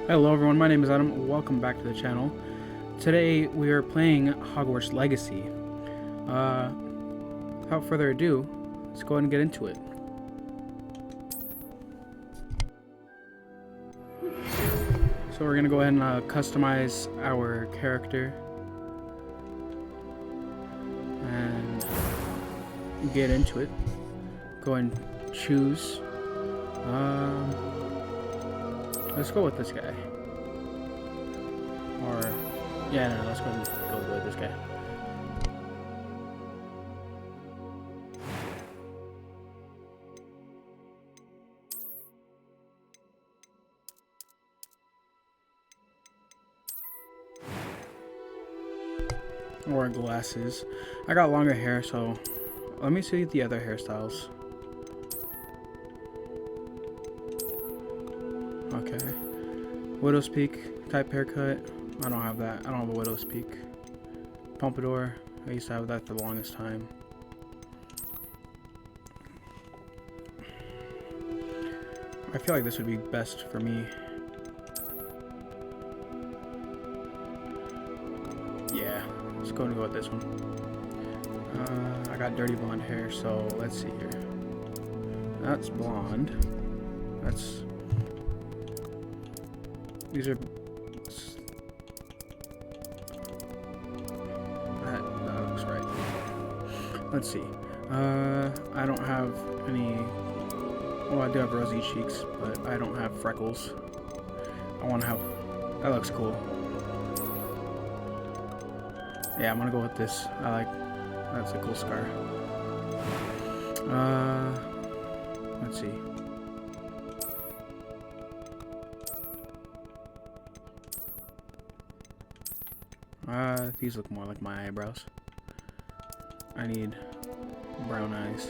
Hello everyone, my name is Adam. Welcome back to the channel. Today we are playing Hogwarts Legacy. Without further ado, let's go ahead and get into it. So we're gonna go ahead and customize our character and get into it. Go and choose. Let's go with this guy. Or, yeah, no, let's go with this guy. Or glasses. I got longer hair, so let me see the other hairstyles. Okay. Widow's Peak type haircut. I don't have that. I don't have a Widow's Peak. Pompadour. I used to have that for the longest time. I feel like this would be best for me. Yeah, let's go and go with this one. I got dirty blonde hair, so let's see here. That's blonde. That's... These are... That looks right. Let's see. I don't have any... Well, I do have rosy cheeks, but I don't have freckles. I want to have... That looks cool. Yeah, I'm gonna go with this. I like... That's a cool scar. Let's see. These look more like my eyebrows. I need brown eyes.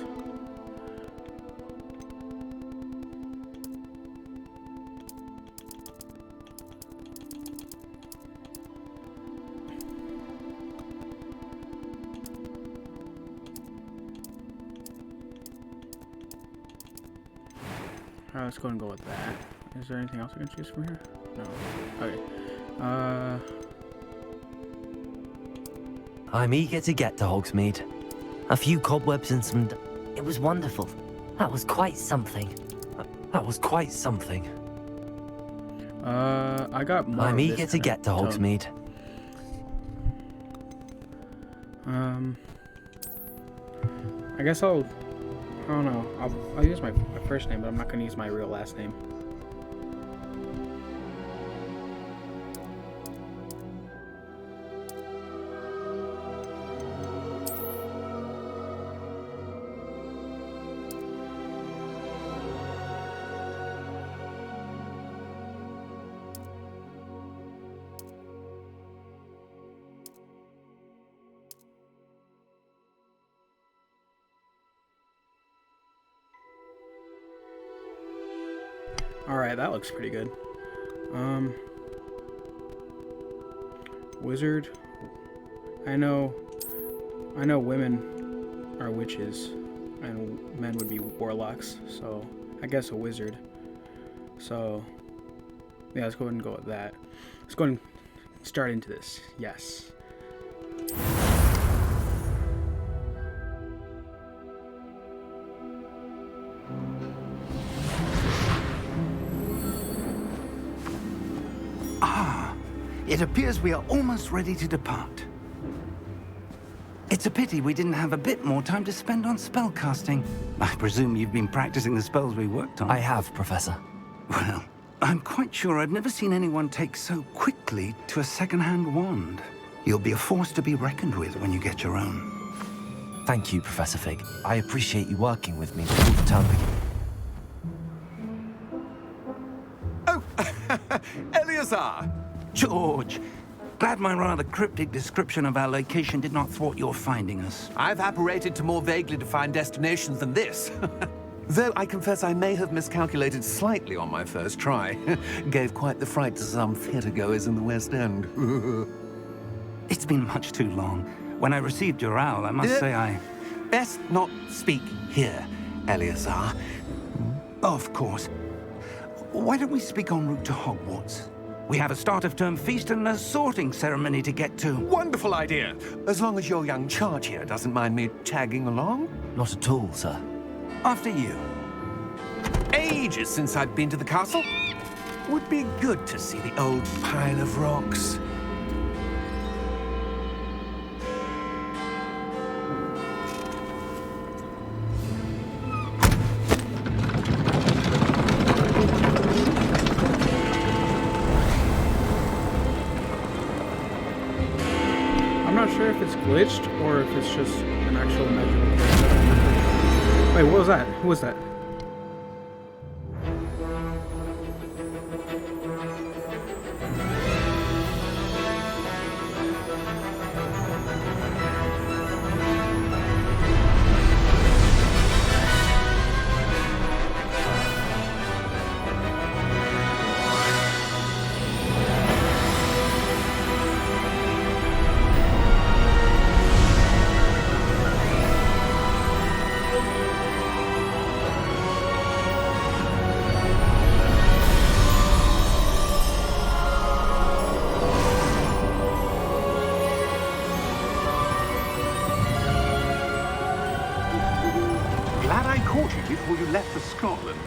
Alright, let's go and go with that. Is there anything else I can choose from here? No. Okay. I'm eager to get to Hogsmeade. A few cobwebs and some... It was wonderful. That was quite something. That was quite something. I got more. I'm eager to get to Hogsmeade. I guess I don't know. I'll use my first name, but I'm not gonna use my real last name. Alright, that looks pretty good. Wizard. I know women are witches and men would be warlocks, so I guess a wizard. So yeah, let's go ahead and go with that. Let's go ahead and start into this. Yes. It appears we are almost ready to depart. It's a pity we didn't have a bit more time to spend on spellcasting. I presume you've been practicing the spells we worked on. I have, Professor. Well, I'm quite sure I've never seen anyone take so quickly to a second-hand wand. You'll be a force to be reckoned with when you get your own. Thank you, Professor Fig. I appreciate you working with me through the term. Oh, Eleazar! George, glad my rather cryptic description of our location did not thwart your finding us. I've apparated to more vaguely defined destinations than this. Though I confess I may have miscalculated slightly on my first try. Gave quite the fright to some theatre-goers in the West End. It's been much too long. When I received your owl, I must say I... Best not speak here, Eleazar. Of course. Why don't we speak en route to Hogwarts? We have a start-of-term feast and a sorting ceremony to get to. Wonderful idea. As long as your young charge here doesn't mind me tagging along. Not at all, sir. After you. Ages since I've been to the castle. Would be good to see the old pile of rocks. I'm not sure if it's glitched or if it's just an actual magical character. Wait, what was that? Who was that? Glad I caught you before you left for Scotland.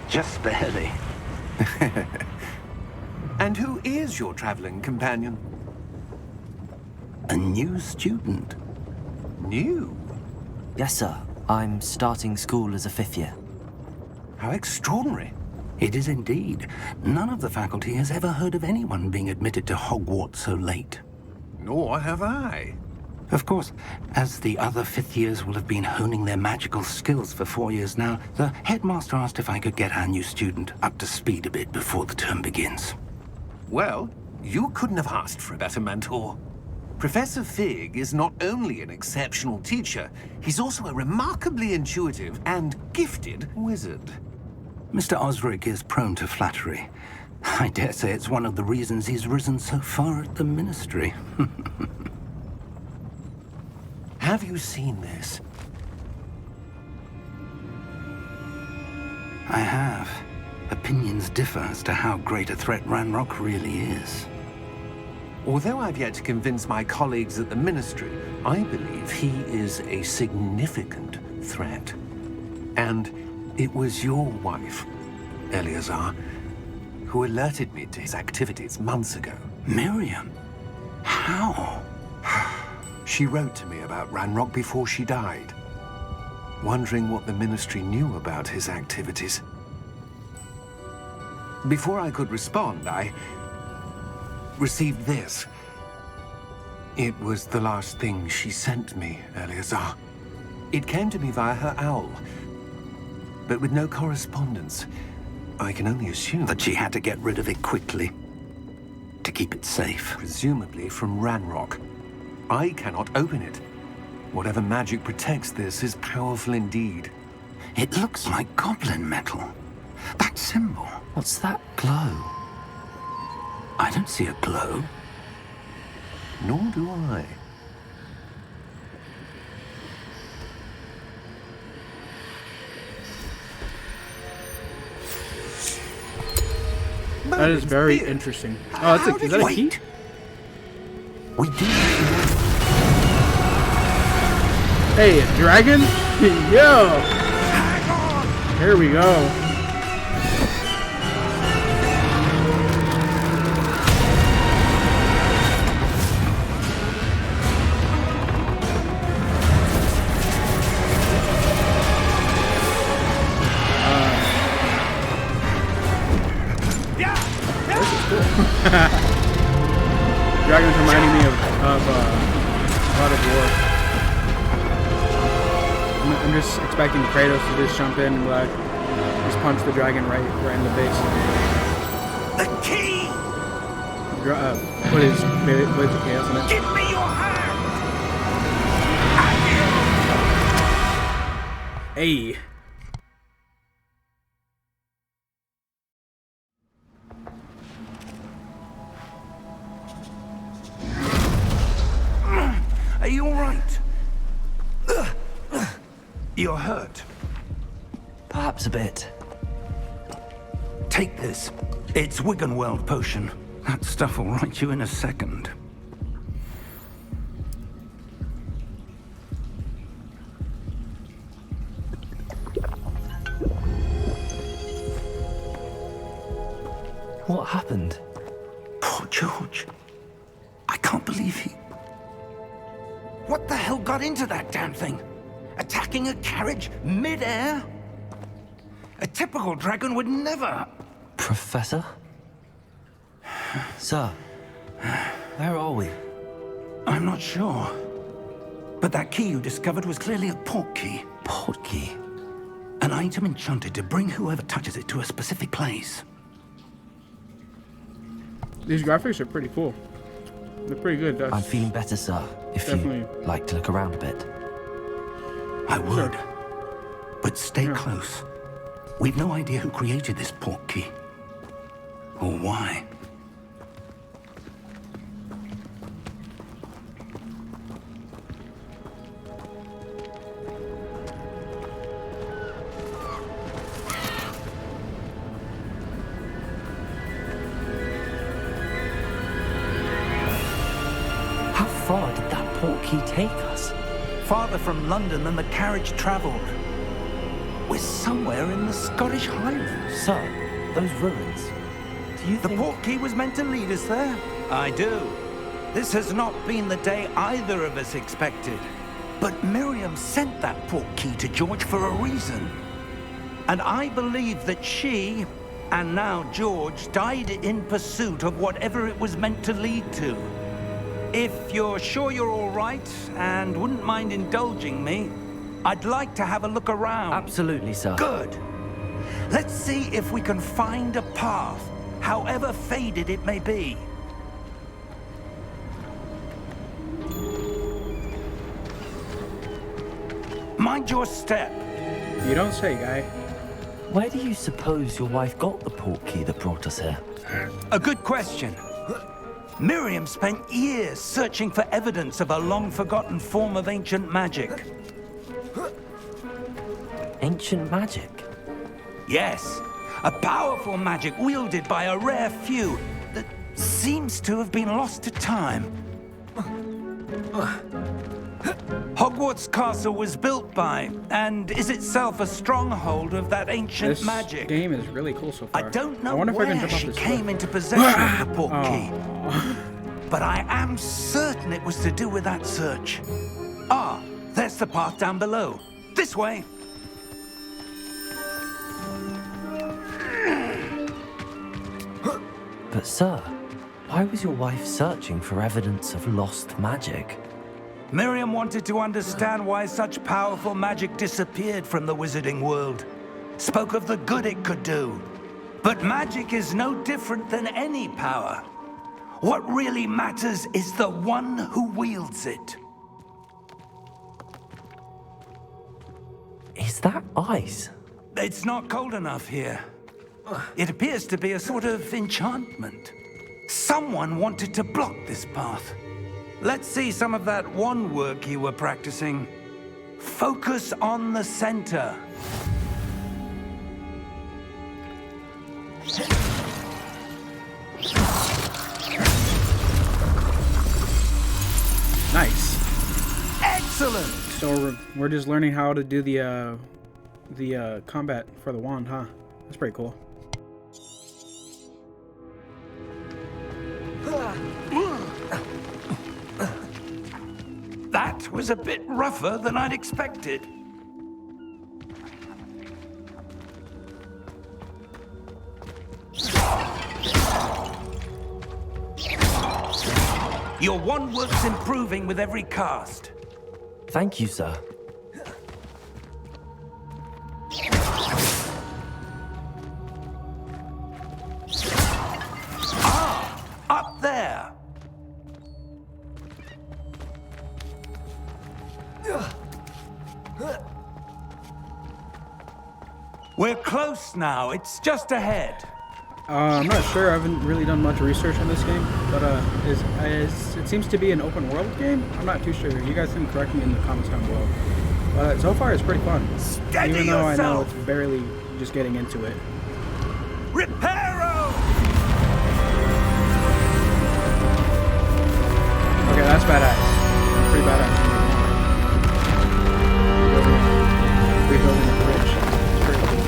Just barely. And who is your traveling companion? A new student. New? Yes, sir. I'm starting school as a 5th year. How extraordinary. It is indeed. None of the faculty has ever heard of anyone being admitted to Hogwarts so late. Nor have I. Of course, as the other 5th years will have been honing their magical skills for 4 years now, the headmaster asked if I could get our new student up to speed a bit before the term begins. Well, you couldn't have asked for a better mentor. Professor Fig is not only an exceptional teacher, he's also a remarkably intuitive and gifted wizard. Mr. Osric is prone to flattery. I dare say it's one of the reasons he's risen so far at the ministry. Have you seen this? I have. Opinions differ as to how great a threat Ranrock really is. Although I've yet to convince my colleagues at the Ministry, I believe he is a significant threat. And it was your wife, Eleazar, who alerted me to his activities months ago. Miriam? How? She wrote to me about Ranrock before she died, wondering what the Ministry knew about his activities. Before I could respond, I received this. It was the last thing she sent me, Eleazar. It came to me via her owl, but with no correspondence. I can only assume That she had to get rid of it quickly. To keep it safe. presumably from Ranrock. I cannot open it. Whatever magic protects this is powerful indeed. It looks like goblin metal. That symbol. What's that glow? I don't see a glow. Nor do I. That is very interesting. Oh, that's a, is that a key? We do. Hey, dragon? Yo! Here we go. Dragon's reminding me of God of War. I'm just expecting Kratos to just jump in and like just punch the dragon right in the face. The key! Put his blades of chaos in it. Give me your hand! Hey. Are you all right? You're hurt. Perhaps a bit. Take this. It's Wiggenweld potion. That stuff will right you in a second. What happened? Poor George. I can't believe he... What the hell got into that damn thing? Attacking a carriage mid-air? A typical dragon would never... Professor? Sir, where are we? I'm not sure. But that key you discovered was clearly a port key. Port key? An item enchanted to bring whoever touches it to a specific place. These graphics are pretty cool. They're pretty good. That's I'm feeling better, sir. If definitely... you'd like to look around a bit. I would. Sure. But stay Yeah. close. We've no idea who created this port key. Or why. How far did that port key take us? Farther from London than the carriage traveled. We're somewhere in the Scottish Highlands. Sir, those ruins. Do you The think... port key was meant to lead us there? I do. This has not been the day either of us expected. But Miriam sent that port key to George for a reason. And I believe that she, and now George, died in pursuit of whatever it was meant to lead to. If you're sure you're all right and wouldn't mind indulging me, I'd like to have a look around. Absolutely, sir. Good. Let's see if we can find a path, however faded it may be. Mind your step. You don't say, guy. Where do you suppose your wife got the port key that brought us here? A good question. Miriam spent years searching for evidence of a long-forgotten form of ancient magic. Ancient magic? Yes, a powerful magic wielded by a rare few that seems to have been lost to time. Hogwarts Castle was built by, and is itself a stronghold of that ancient This magic. game is really cool so far. I don't know wonder if I can where jump off she this came cliff. into possession of the port key, Oh. but I am certain it was to do with that search. Ah, there's the path down below. This way. But sir, why was your wife searching for evidence of lost magic? Miriam wanted to understand why such powerful magic disappeared from the wizarding world. Spoke of the good it could do. But magic is no different than any power. What really matters is the one who wields it. Is that ice? It's not cold enough here. It appears to be a sort of enchantment. Someone wanted to block this path. Let's see some of that wand work you were practicing. Focus on the center. Nice. Excellent! So we're just learning how to do the combat for the wand, huh? That's pretty cool. That was a bit rougher than I'd expected. Your wand work's improving with every cast. Thank you, sir. Up there! We're close now. It's just ahead. I'm not sure. I haven't really done much research on this game, but it seems to be an open world game. I'm not too sure. You guys can correct me in the comments down below. But so far, it's pretty fun. Steady Even though I know yourself. it's barely just getting into it. Reparo! Okay, that's badass. That's pretty badass. Rebuilding a bridge. It's pretty cool.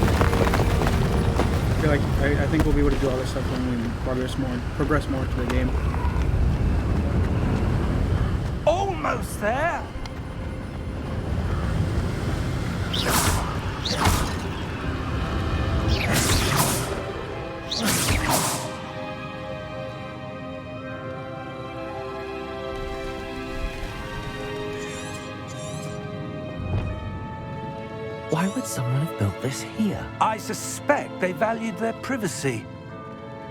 I feel like I think we'll be able to do all this stuff when we progress more into the game. Almost there. Why would someone have built this here? I suspect they valued their privacy.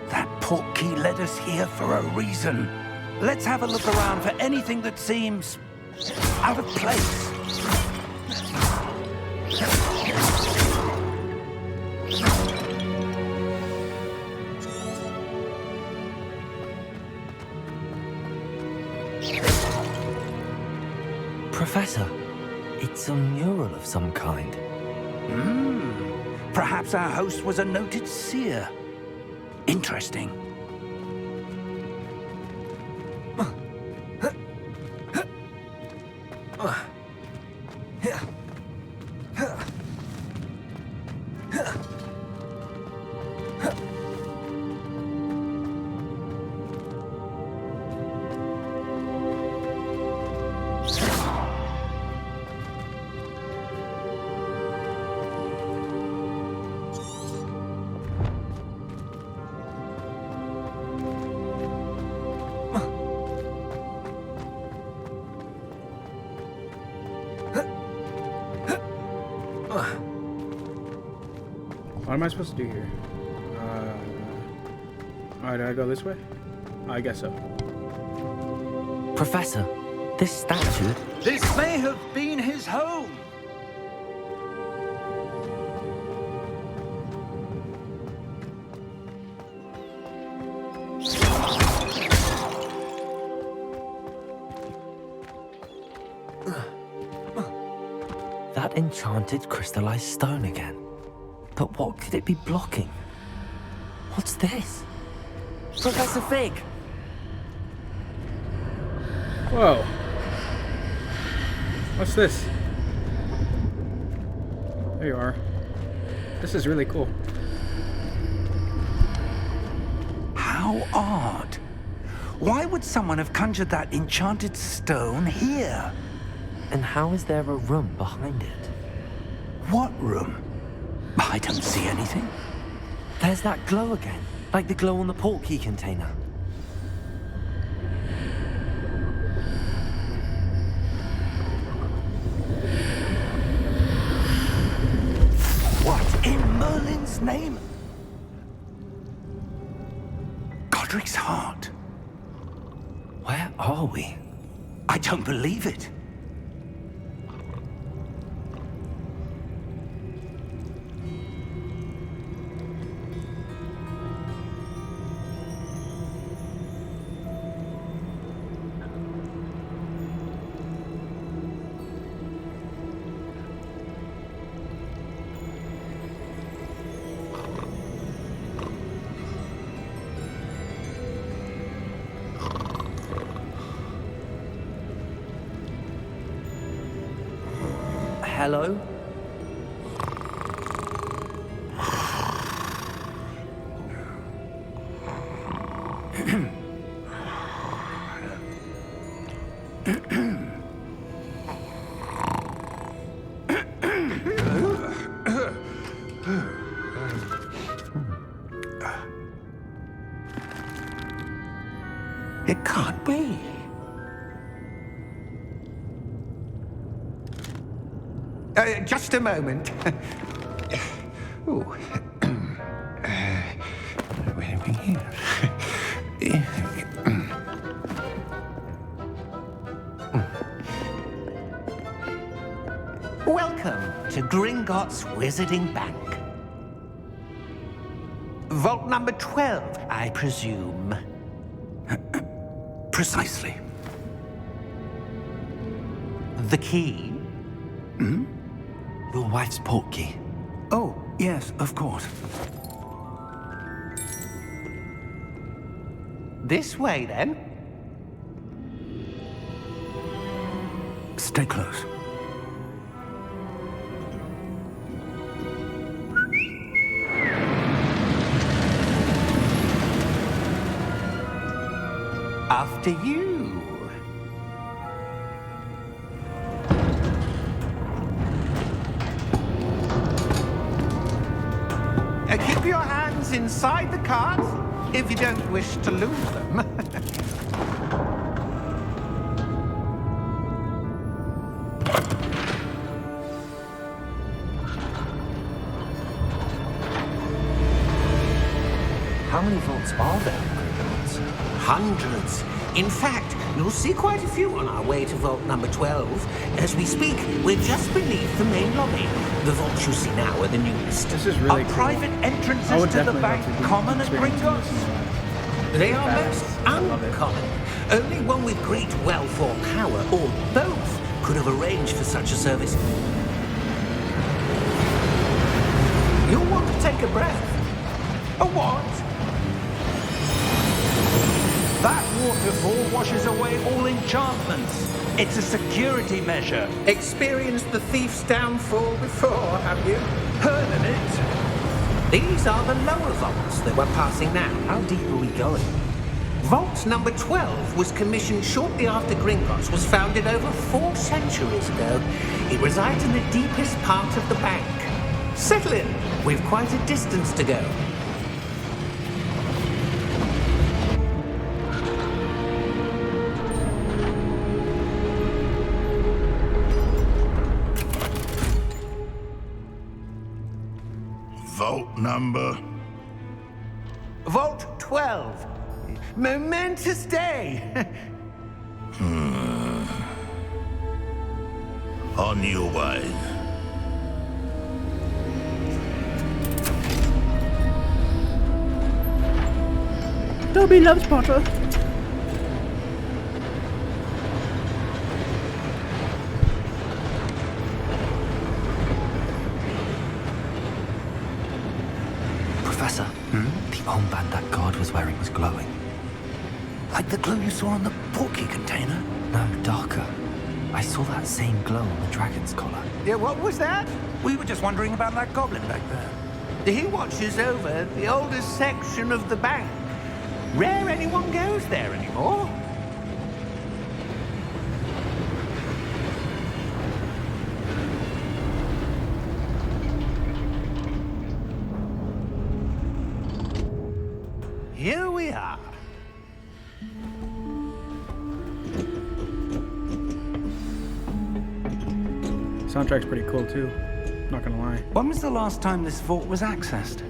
That portkey led us here for a reason. Let's have a look around for anything that seems out of place. Professor, it's a mural of some kind. Perhaps our host was a noted seer. Interesting. What am I supposed to do here? Alright, do I go this way? I guess so. Professor, this statue... This may have been his home. That enchanted crystallized stone again. But what could it be blocking? What's this? Professor Fig! Whoa. What's this? There you are. This is really cool. How odd. Why would someone have conjured that enchanted stone here? And how is there a room behind it? What room? I don't see anything. There's that glow again, like the glow on the portkey container. What in Merlin's name? Godric's heart. Where are we? I don't believe it. Hello? It can't be. Just a moment. Ooh. Where are we here? Welcome to Gringotts Wizarding Bank. Vault number 12, I presume. Precisely. The key? Your wife's portkey. Oh, yes, of course. This way, then. Stay close. After you. Keep your hands inside the cart if you don't wish to lose them. How many vaults are there in Gringotts? Hundreds. In fact, you'll see quite a few on our way to vault number 12. As we speak, we're just beneath the main lobby. The vaults you see now are the newest. This is really Are cool. private I entrances would to the definitely bank love to do common at experience Gringotts? They are Badass. most I love it. uncommon. Only one with great wealth or power, or both, could have arranged for such a service. You'll want to take a breath. A what? That waterfall washes away all enchantments. It's a security measure. Experienced the thief's downfall before, have you? Heard of it? These are the lower vaults that we're passing now. How deep are we going? Vault number 12 was commissioned shortly after Gringotts was founded over 4 centuries ago. It resides in the deepest part of the bank. Settle in. We've quite a distance to go. Vault number? Vault 12. Momentous day. On your way. Dobby loves Potter. Professor, the armband that guard was wearing was glowing. Like the glue you saw on the portkey container? No, darker. I saw that same glow on the dragon's collar. Yeah, what was that? We were just wondering about that goblin back there. He watches over the oldest section of the bank. Rare anyone goes there anymore. Here we are. Soundtrack's pretty cool too. Not gonna lie. When was the last time this vault was accessed?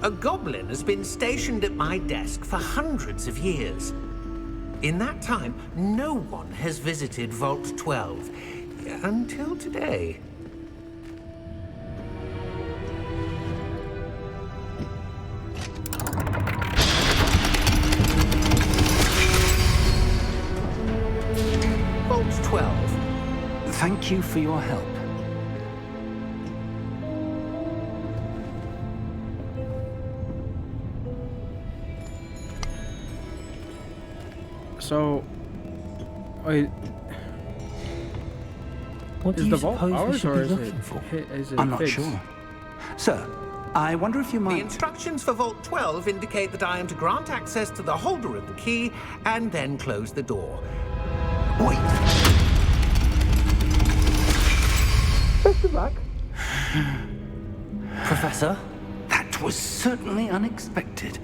A goblin has been stationed at my desk for hundreds of years. In that time, no one has visited Vault 12. Until today. Vault 12. Thank you for your help. So, wait, What do is you the vault suppose we ours should or be is looking for? is it I'm not Fig's? sure. Sir, I wonder if you The might... instructions for Vault 12 indicate that I am to grant access to the holder of the key and then close the door. Wait! Best of luck. Professor? That was certainly unexpected.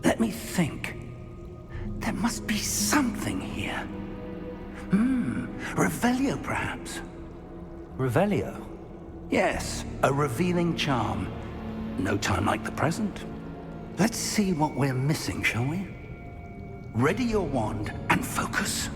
Let me think. There must be something here. Revelio, perhaps? Revelio? Yes, a revealing charm. No time like the present. Let's see what we're missing, shall we? Ready your wand and focus.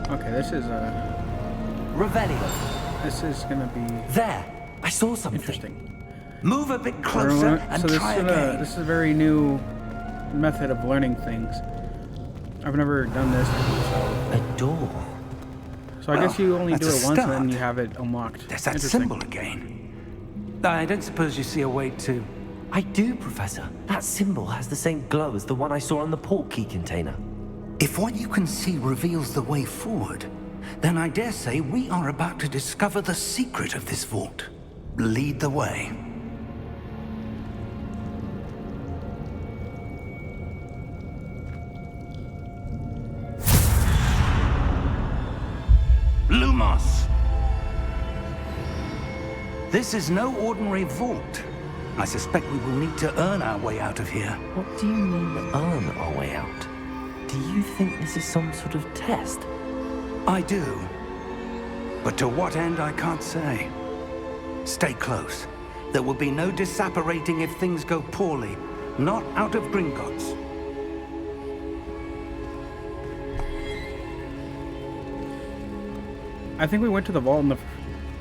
Okay, this is Revelio. this is gonna be There. I saw something. Interesting. Move a bit closer and So this try is again. this is a very new method of learning things. I've never done this. A door. So I guess you only do that's it a once and then start. you have it unlocked. There's that Interesting. symbol again. I don't suppose you see a way to... I do, Professor. That symbol has the same glow as the one I saw on the port key container. If what you can see reveals the way forward, then I dare say we are about to discover the secret of this vault. Lead the way. Lumos! This is no ordinary vault. I suspect we will need to earn our way out of here. What do you mean, earn our way out? Do you think this is some sort of test? I do. But to what end, I can't say. Stay close. There will be no disapparating if things go poorly. Not out of Gringotts. I think we went to the vault in the...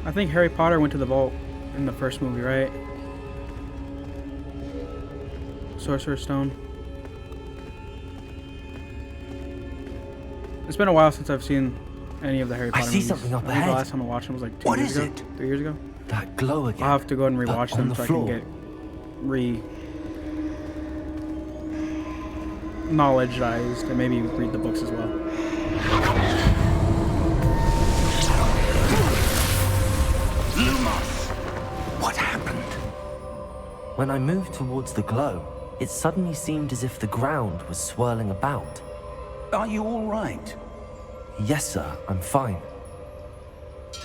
I think Harry Potter went to the vault in the first movie, right? Sorcerer's Stone. It's been a while since I've seen any of the Harry Potter see movies. something up I think ahead. the last time I watched them was like 2 What years is ago. it? 3 years ago. That glow again. I'll have to go ahead and But rewatch on them the so I floor. can get knowledgeized and maybe read the books as well. Lumos! What happened? When I moved towards the glow, it suddenly seemed as if the ground was swirling about. Are you all right? Yes, sir, I'm fine.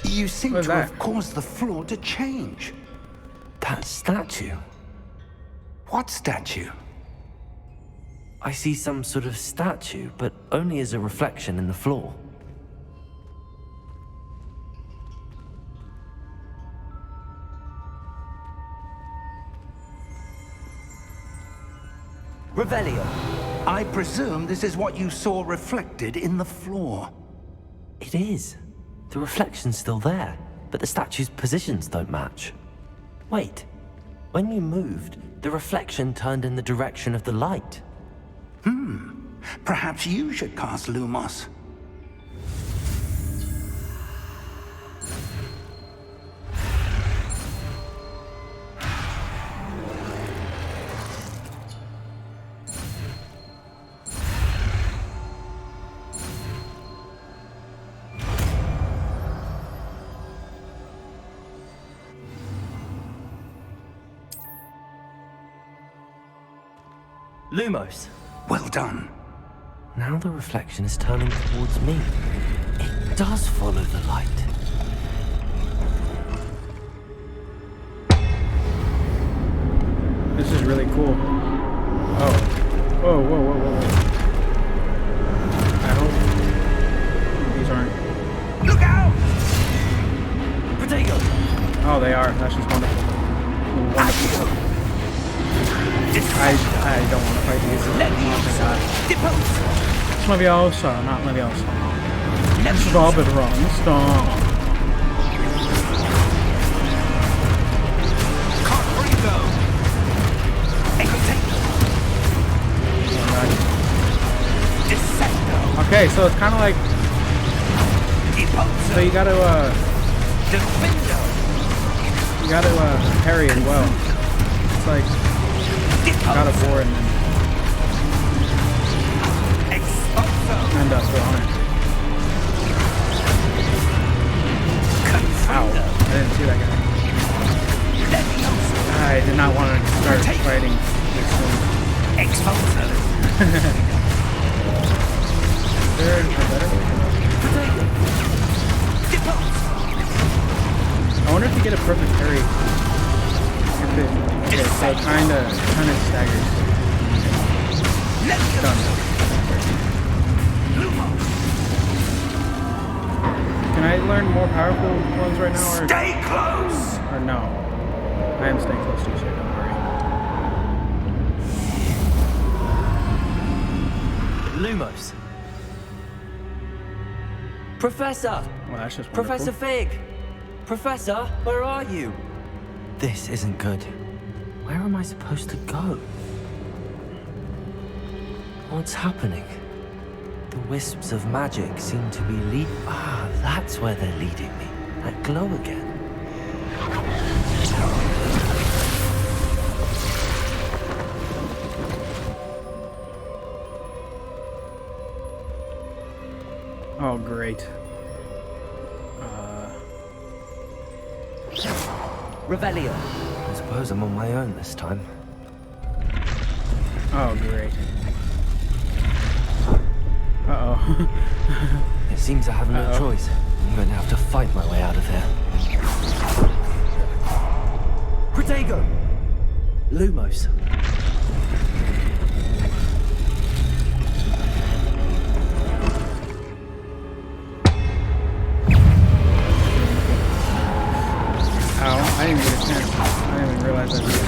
You seem What's to that? have caused the floor to change. That statue. What statue? I see some sort of statue, but only as a reflection in the floor. Revelio. I presume this is what you saw reflected in the floor. It is. The reflection's still there, but the statue's positions don't match. Wait. When you moved, the reflection turned in the direction of the light. Perhaps you should cast Lumos. Lumos. Well done. Now the reflection is turning towards me. It does follow the light. This is really cool. Oh. Whoa, whoa, whoa, whoa, whoa. I hope these aren't... Look out! Potato! Oh, they are. That's just wonderful. Wonderful. I don't want to fight these. Oh my god. It's Leviosa, not Leviosa. Stop it, Ron. Stop. Okay, so it's kind of like... So you gotta, parry as well. It's like... God of War and then... And on it. Ow. I didn't see that guy. I did not want to start fighting this soon. Is there a better way to I wonder if you get a perfect parry. If it, okay, so it kinda staggers. Done. Can I learn more powerful ones right now, or Stay close! no? I am staying close to you, so don't worry. Lumos. Professor! Well, that's just wonderful. Professor Fig! Professor, where are you? This isn't good. Where am I supposed to go? What's happening? The wisps of magic seem to be that's where they're leading me. That glow again. Oh, great. Revelio. I suppose I'm on my own this time. Oh, great. Uh-oh. It seems I have no choice. I'm going to have to fight my way out of here. Protego! Lumos. Ow, I didn't even get a chance. I didn't even realize I did that.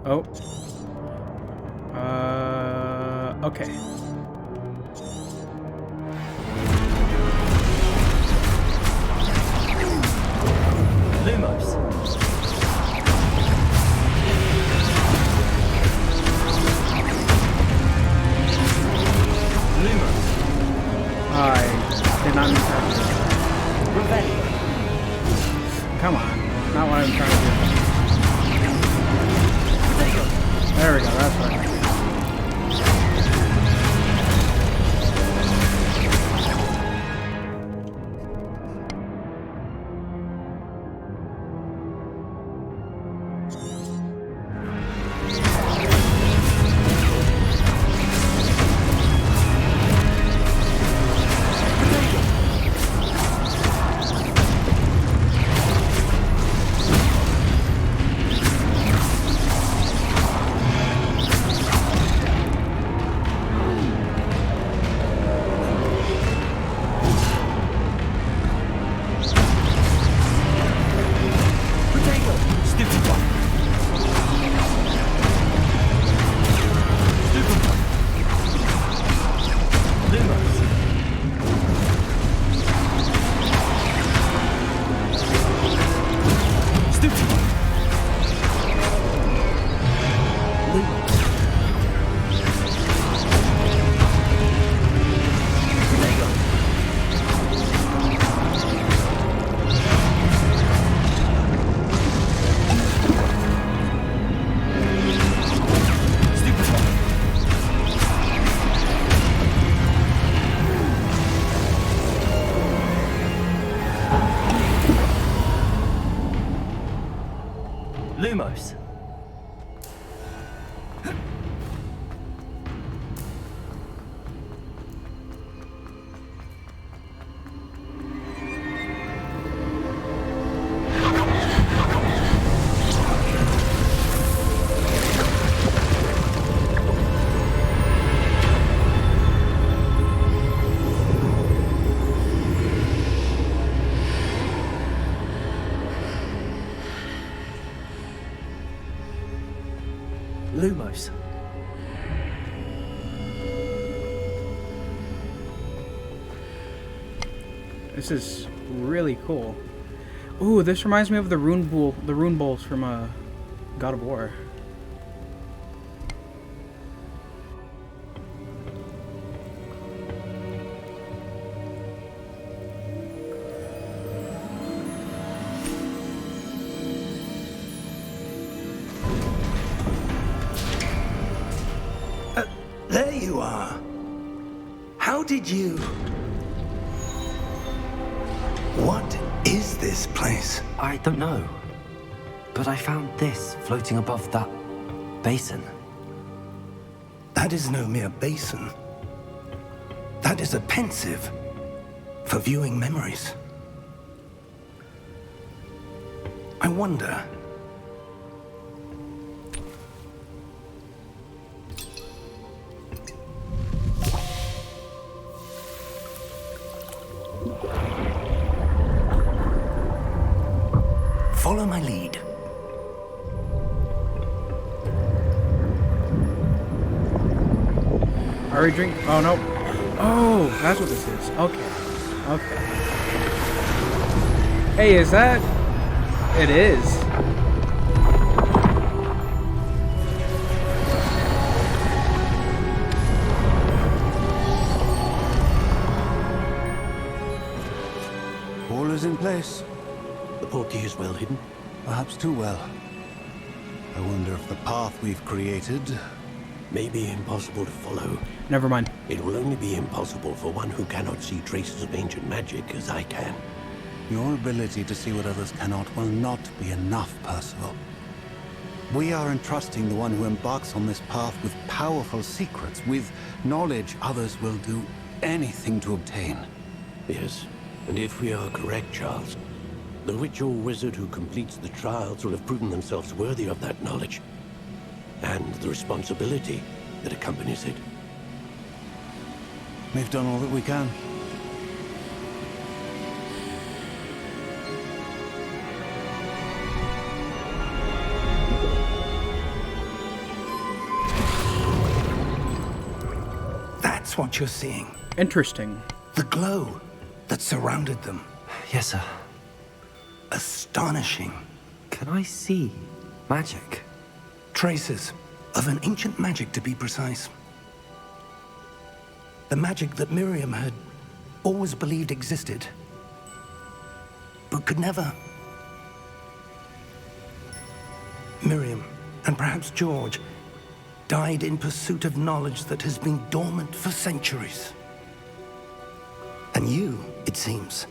Oh. Okay. Lumos. Lumos. I did not mean to have to. Revelio. Come on. Not what I'm trying to do. There we go, that's right. Lumos. Lumos. This is really cool. Ooh, this reminds me of the rune bowls from God of War. There you are. How did you... What is this place? I don't know. But I found this floating above that basin. That is no mere basin. That is a pensive for viewing memories. I wonder... Follow my lead. Are we drink? Oh, no. Oh, that's what this is. Okay. Okay. Hey, is that... It is. All is in place. The portkey is well hidden. Perhaps too well. I wonder if the path we've created... May be impossible to follow. Never mind. It will only be impossible for one who cannot see traces of ancient magic as I can. Your ability to see what others cannot will not be enough, Percival. We are entrusting the one who embarks on this path with powerful secrets, with knowledge others will do anything to obtain. Yes, and if we are correct, Charles, the witch or wizard who completes the trials will have proven themselves worthy of that knowledge, and the responsibility that accompanies it. We've done all that we can. That's what you're seeing. Interesting. The glow that surrounded them. Yes, sir. Astonishing. Can I see magic? Traces of an ancient magic, to be precise. The magic that Miriam had always believed existed, but could never. Miriam, and perhaps George, died in pursuit of knowledge that has been dormant for centuries. And you, it seems,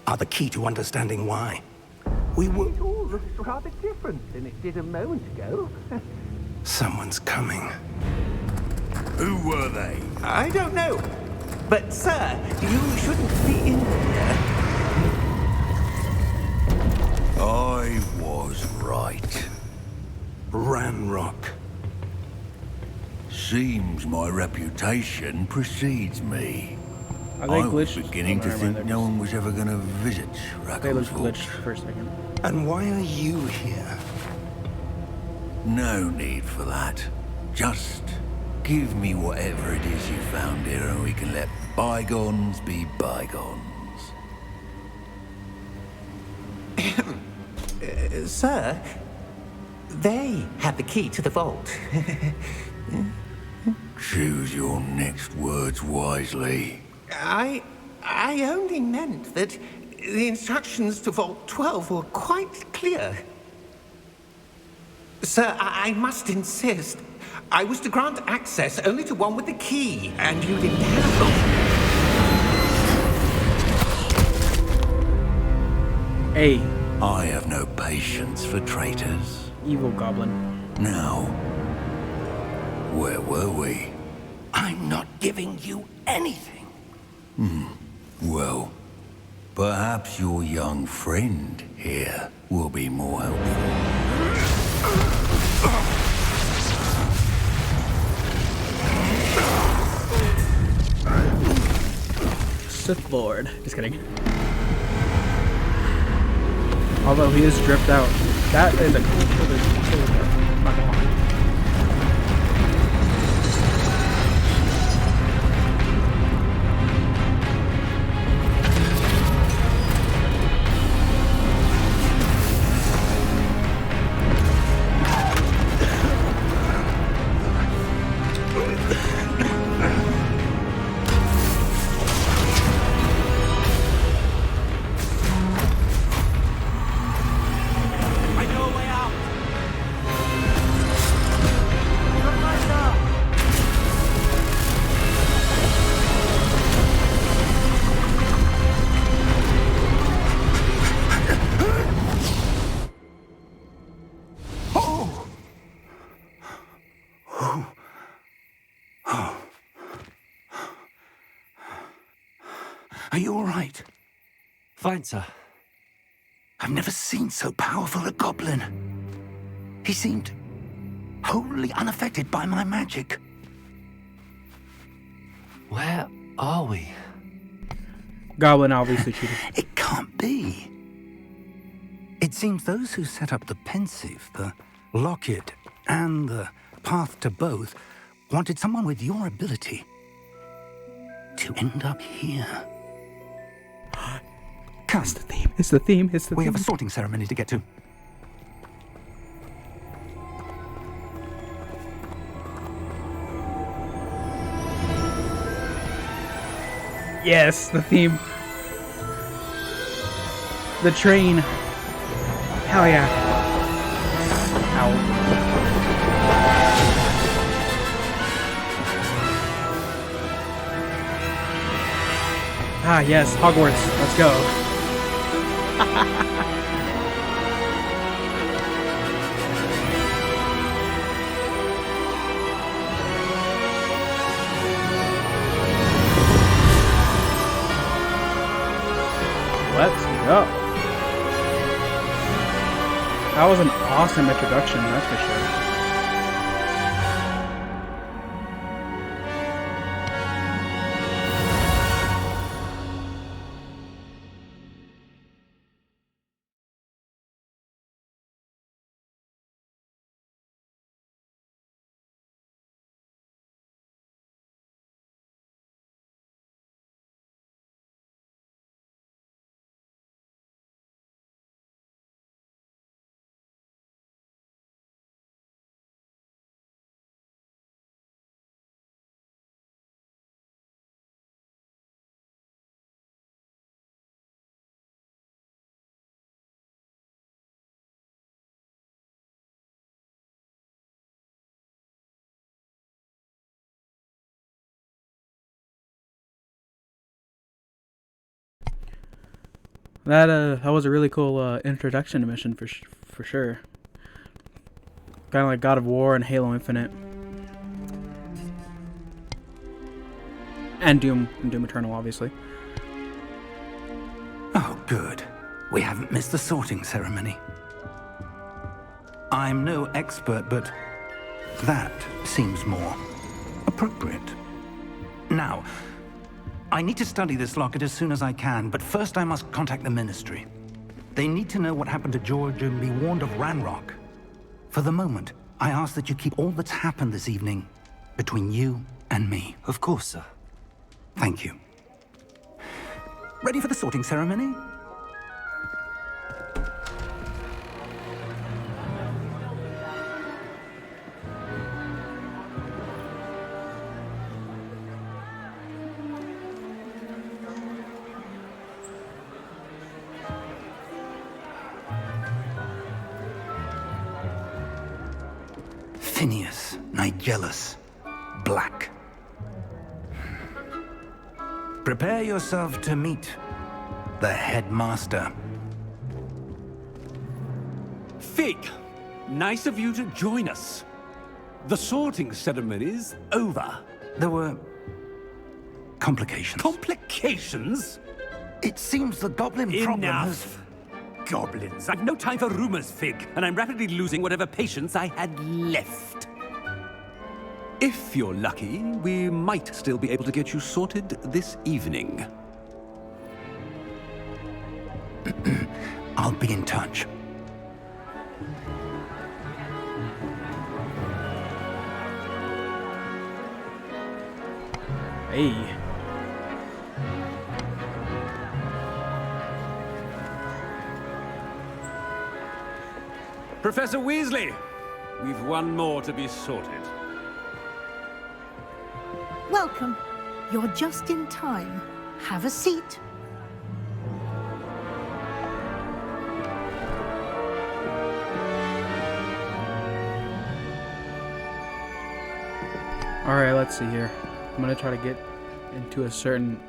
are the key to understanding why. We were... It all looks rather different than it did a moment ago. Someone's coming. Who were they? I don't know. But, sir, you shouldn't be in here. I was right. Ranrock. Seems my reputation precedes me. Are they I was glitched? beginning to Oh, never mind, think they're no just- one was ever going to visit They look Raccoon's glitched Vault. for a second. And why are you here? No need for that. Just give me whatever it is you found here and we can let bygones be bygones. Sir, they had the key to the vault. Choose your next words wisely. I only meant that the instructions to Vault 12 were quite clear. Sir, I must insist. I was to grant access only to one with the key, and you didn't have them. Hey, I have no patience for traitors. evil goblin. Now, where were we? I'm not giving you anything. Well, perhaps your young friend here will be more helpful. Sith Lord. Just kidding. Although he is dripped out. That is a cool killer. I'm not gonna lie. Are you all right? Fine, sir. I've never seen so powerful a goblin. He seemed wholly unaffected by my magic. Where are we? Goblin obviously cheated. It can't be. It seems those who set up the pensive, the locket, and the path to both wanted someone with your ability to end up here. Come. It's the theme. It's the theme. It's the We theme. have a sorting ceremony to get to. Yes, the theme. The train. Hell yeah. Ow. Ah, yes, Hogwarts. Let's go. Let's go. That was an awesome introduction, that's for sure. That was a really cool introduction to mission for sure. Kind of like God of War and Halo Infinite, and Doom Eternal, obviously. Oh, good. We haven't missed the sorting ceremony. I'm no expert, but that seems more appropriate. Now, I need to study this locket as soon as I can, but first I must contact the Ministry. They need to know what happened to George and be warned of Ranrock. For the moment, I ask that you keep all that's happened this evening between you and me. Of course, sir. Thank you. Ready for the sorting ceremony? Phineas, Nigellus, Black. Prepare yourself to meet the headmaster. Fig, nice of you to join us. The sorting ceremony's over. There were complications. Complications? It seems the goblin problem has... Enough. Goblins. I've no time for rumors, Fig, and I'm rapidly losing whatever patience I had left. If you're lucky, we might still be able to get you sorted this evening. I'll be in touch. Hey. Professor Weasley, we've one more to be sorted. Welcome. You're just in time. Have a seat. Alright, let's see here. I'm gonna try to get into a certain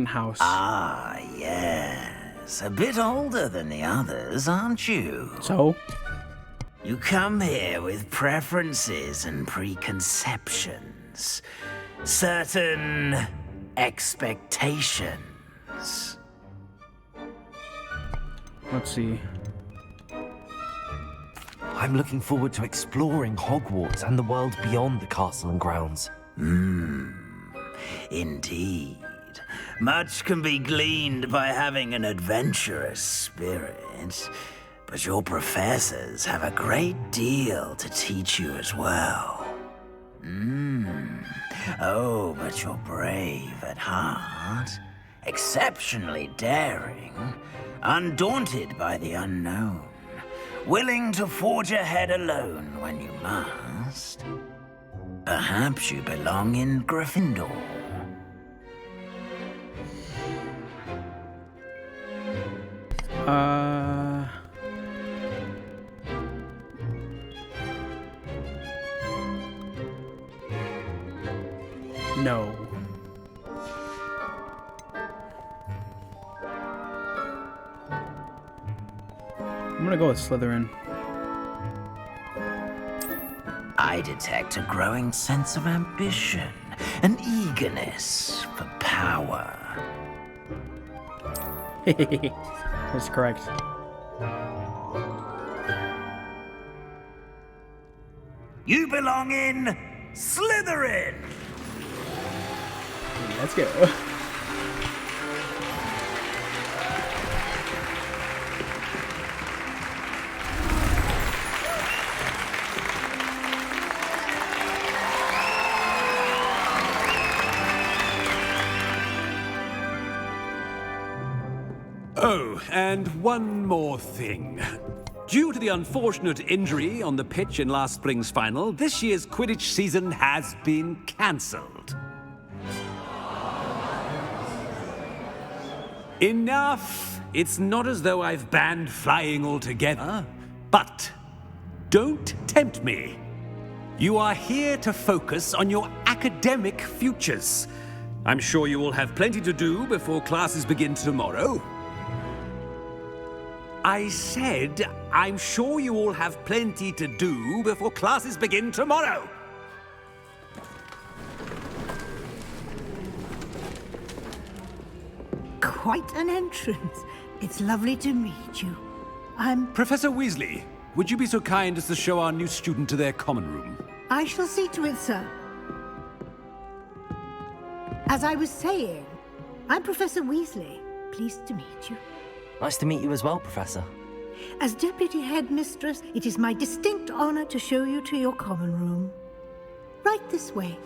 house. Ah, yes. A bit older than the others, aren't you? So? You come here with preferences and preconceptions. Certain expectations. Let's see. I'm looking forward to exploring Hogwarts and the world beyond the castle and grounds. Indeed. Much can be gleaned by having an adventurous spirit, but your professors have a great deal to teach you as well. Oh, but you're brave at heart. Exceptionally daring. Undaunted by the unknown. Willing to forge ahead alone when you must. Perhaps you belong in Gryffindor. No. I'm gonna go with Slytherin. I detect a growing sense of ambition, an eagerness for power. That's correct. You belong in Slytherin! Let's go. Oh, and one more thing. Due to the unfortunate injury on the pitch in last spring's final, this year's Quidditch season has been cancelled. Enough! It's not as though I've banned flying altogether, but don't tempt me. You are here to focus on your academic futures. I'm sure you will have plenty to do before classes begin tomorrow. I said, I'm sure you all have plenty to do before classes begin tomorrow. Quite an entrance. It's lovely to meet you. Professor Weasley, would you be so kind as to show our new student to their common room? I shall see to it, sir. As I was saying, I'm Professor Weasley. Pleased to meet you. Nice to meet you as well, Professor. As Deputy Headmistress, it is my distinct honor to show you to your common room. Right this way.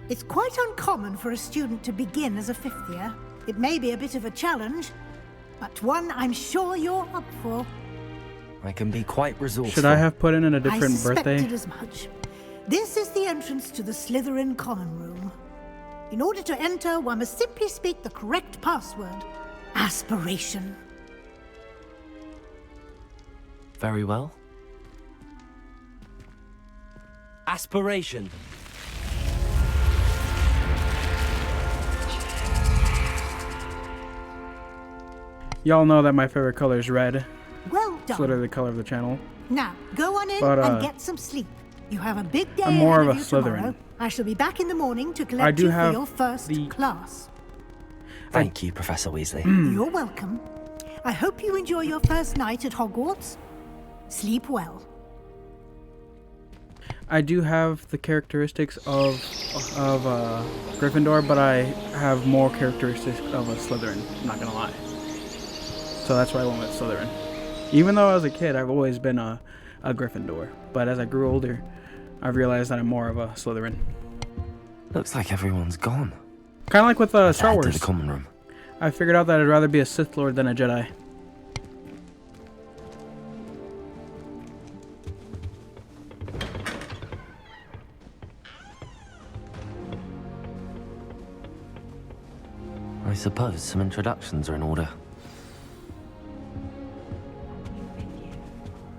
It's quite uncommon for a student to begin as a fifth year. It may be a bit of a challenge, but one I'm sure you're up for. I can be quite resourceful. Should I have put in a different I birthday? suspected as much. This is the entrance to the Slytherin common room. In order to enter, one must simply speak the correct password. Aspiration. Very well. Aspiration. Y'all know that my favorite color is red. Well It's done. literally the color of the channel. Now, go on in But, and get some sleep. You have a big day I'm more ahead of a you Slytherin. tomorrow. I shall be back in the morning to I collect do you for have your first class. Thank you, Professor Weasley. You're welcome. I hope you enjoy your first night at Hogwarts. Sleep well. I do have the characteristics of Gryffindor, but I have more characteristics of a Slytherin. I'm not gonna lie. So that's why I went with Slytherin. Even though I was a kid, I've always been a Gryffindor. But as I grew older, I realized that I'm more of a Slytherin. Looks like everyone's gone. Kind of like with Star Head to Wars. the common room. I figured out that I'd rather be a Sith Lord than a Jedi. I suppose some introductions are in order.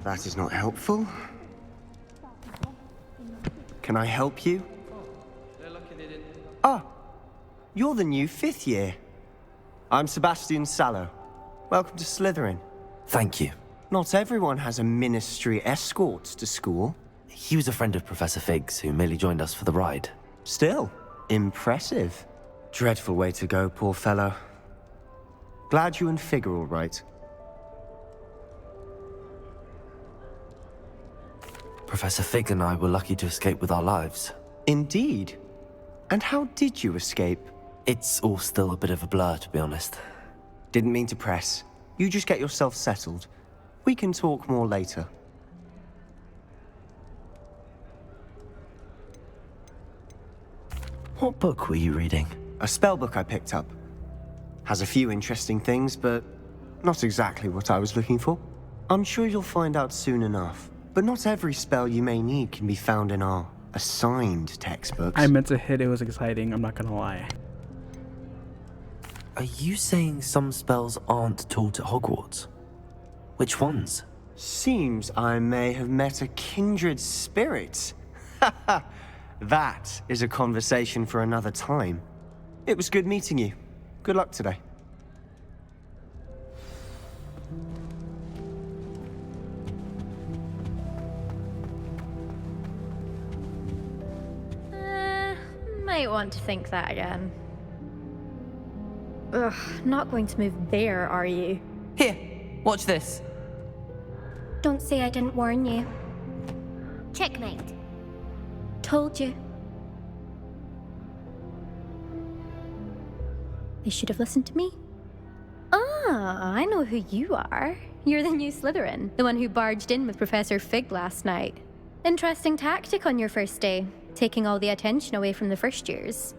That is not helpful. Can I help you? Ah, you're the new fifth year. I'm Sebastian Sallow. Welcome to Slytherin. Thank you. Not everyone has a ministry escort to school. He was a friend of Professor Fig's who merely joined us for the ride. Still, impressive. Dreadful way to go, poor fellow. Glad you and Fig are all right. Professor Fig and I were lucky to escape with our lives. Indeed. And how did you escape? It's all still a bit of a blur, to be honest. Didn't mean to press. You just get yourself settled. We can talk more later. What book were you reading? A spell book I picked up. Has a few interesting things, but not exactly what I was looking for. I'm sure you'll find out soon enough. But not every spell you may need can be found in our assigned textbooks. I meant to hit, it was exciting, I'm not gonna lie. Are you saying some spells aren't taught at Hogwarts? Which ones? Seems I may have met a kindred spirit. That is a conversation for another time. It was good meeting you. Good luck today. Might want to think that again. Ugh, not going to move there, are you? Here, watch this. Don't say I didn't warn you. Checkmate. Told you. They should have listened to me. Ah, I know who you are. You're the new Slytherin, the one who barged in with Professor Fig last night. Interesting tactic on your first day, taking all the attention away from the first years.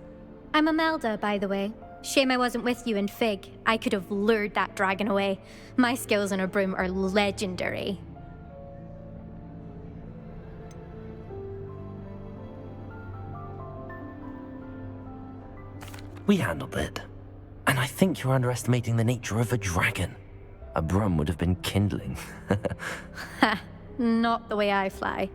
I'm Imelda, by the way. Shame I wasn't with you in Fig. I could have lured that dragon away. My skills on a broom are legendary. We handled it. And I think you're underestimating the nature of a dragon. A broom would have been kindling. Ha, not the way I fly.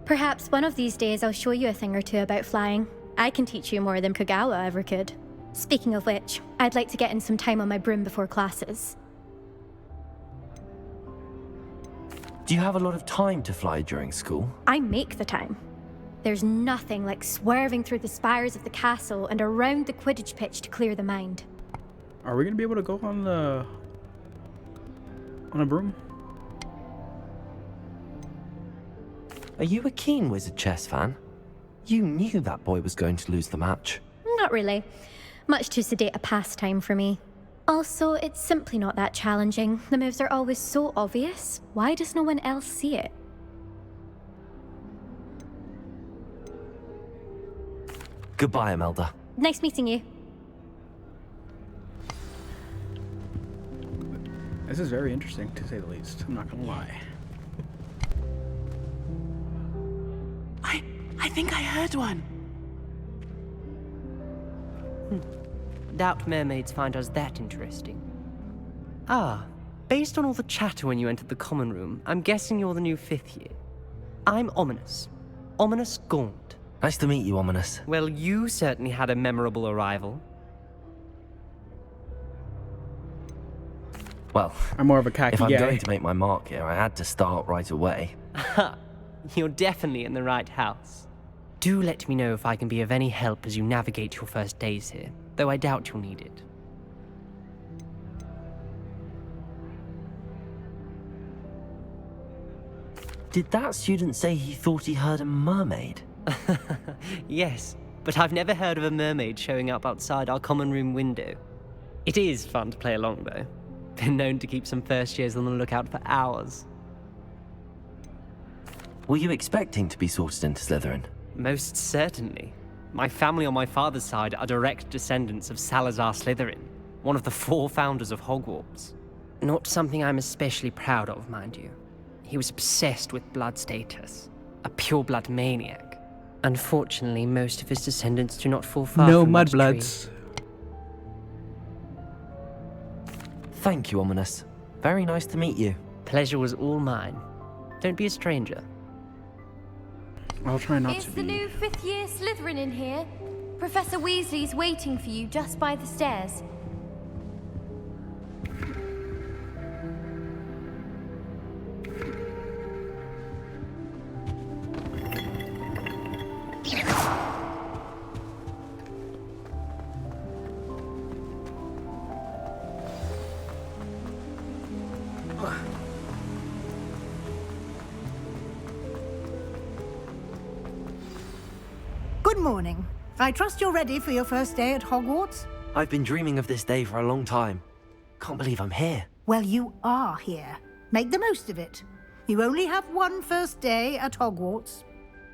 Perhaps one of these days I'll show you a thing or two about flying. I can teach you more than Kogawa ever could. Speaking of which, I'd like to get in some time on my broom before classes. Do you have a lot of time to fly during school? I make the time. There's nothing like swerving through the spires of the castle and around the Quidditch pitch to clear the mind. Are we gonna be able to go on a broom? Are you a keen Wizard chess fan? You knew that boy was going to lose the match. Not really. Much too sedate a pastime for me. Also, it's simply not that challenging. The moves are always so obvious. Why does no one else see it? Goodbye, Imelda. Nice meeting you. This is very interesting, to say the least. I'm not gonna lie. I think I heard one. Doubt mermaids find us that interesting. Ah, based on all the chatter when you entered the common room, I'm guessing you're the new 5th year. I'm Ominous. Ominous Gaunt. Nice to meet you, Ominous. Well, you certainly had a memorable arrival. Well, I'm more of a khaki if I'm guy. going to make my mark here, I had to start right away. Ha! You're definitely in the right house. Do let me know if I can be of any help as you navigate your first days here, though I doubt you'll need it. Did that student say he thought he heard a mermaid? Yes, but I've never heard of a mermaid showing up outside our common room window. It is fun to play along, though. Been known to keep some first years on the lookout for hours. Were you expecting to be sorted into Slytherin? Most certainly. My family on my father's side are direct descendants of Salazar Slytherin, one of the 4 founders of Hogwarts. Not something I'm especially proud of, mind you. He was obsessed with blood status, a pureblood maniac. Unfortunately, most of his descendants do not fall far No from that mudbloods. tree. Thank you, Ominous. Very nice to meet you. Pleasure was all mine. Don't be a stranger. I'll try not Is to the be. new 5th year Slytherin in here? Professor Weasley's waiting for you just by the stairs. Good morning. I trust you're ready for your first day at Hogwarts? I've been dreaming of this day for a long time. Can't believe I'm here. Well, you are here. Make the most of it. You only have one first day at Hogwarts.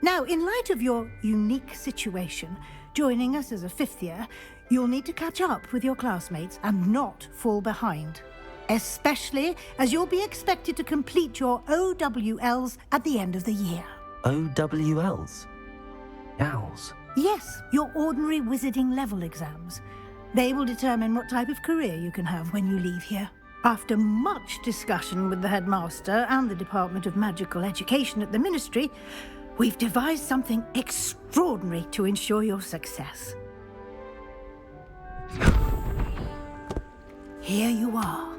Now, in light of your unique situation, joining us as a fifth year, you'll need to catch up with your classmates and not fall behind. Especially as you'll be expected to complete your OWLs at the end of the year. OWLs? Owls? Yes, your ordinary wizarding level exams. They will determine what type of career you can have when you leave here. After much discussion with the headmaster and the Department of Magical Education at the Ministry, we've devised something extraordinary to ensure your success. Here you are.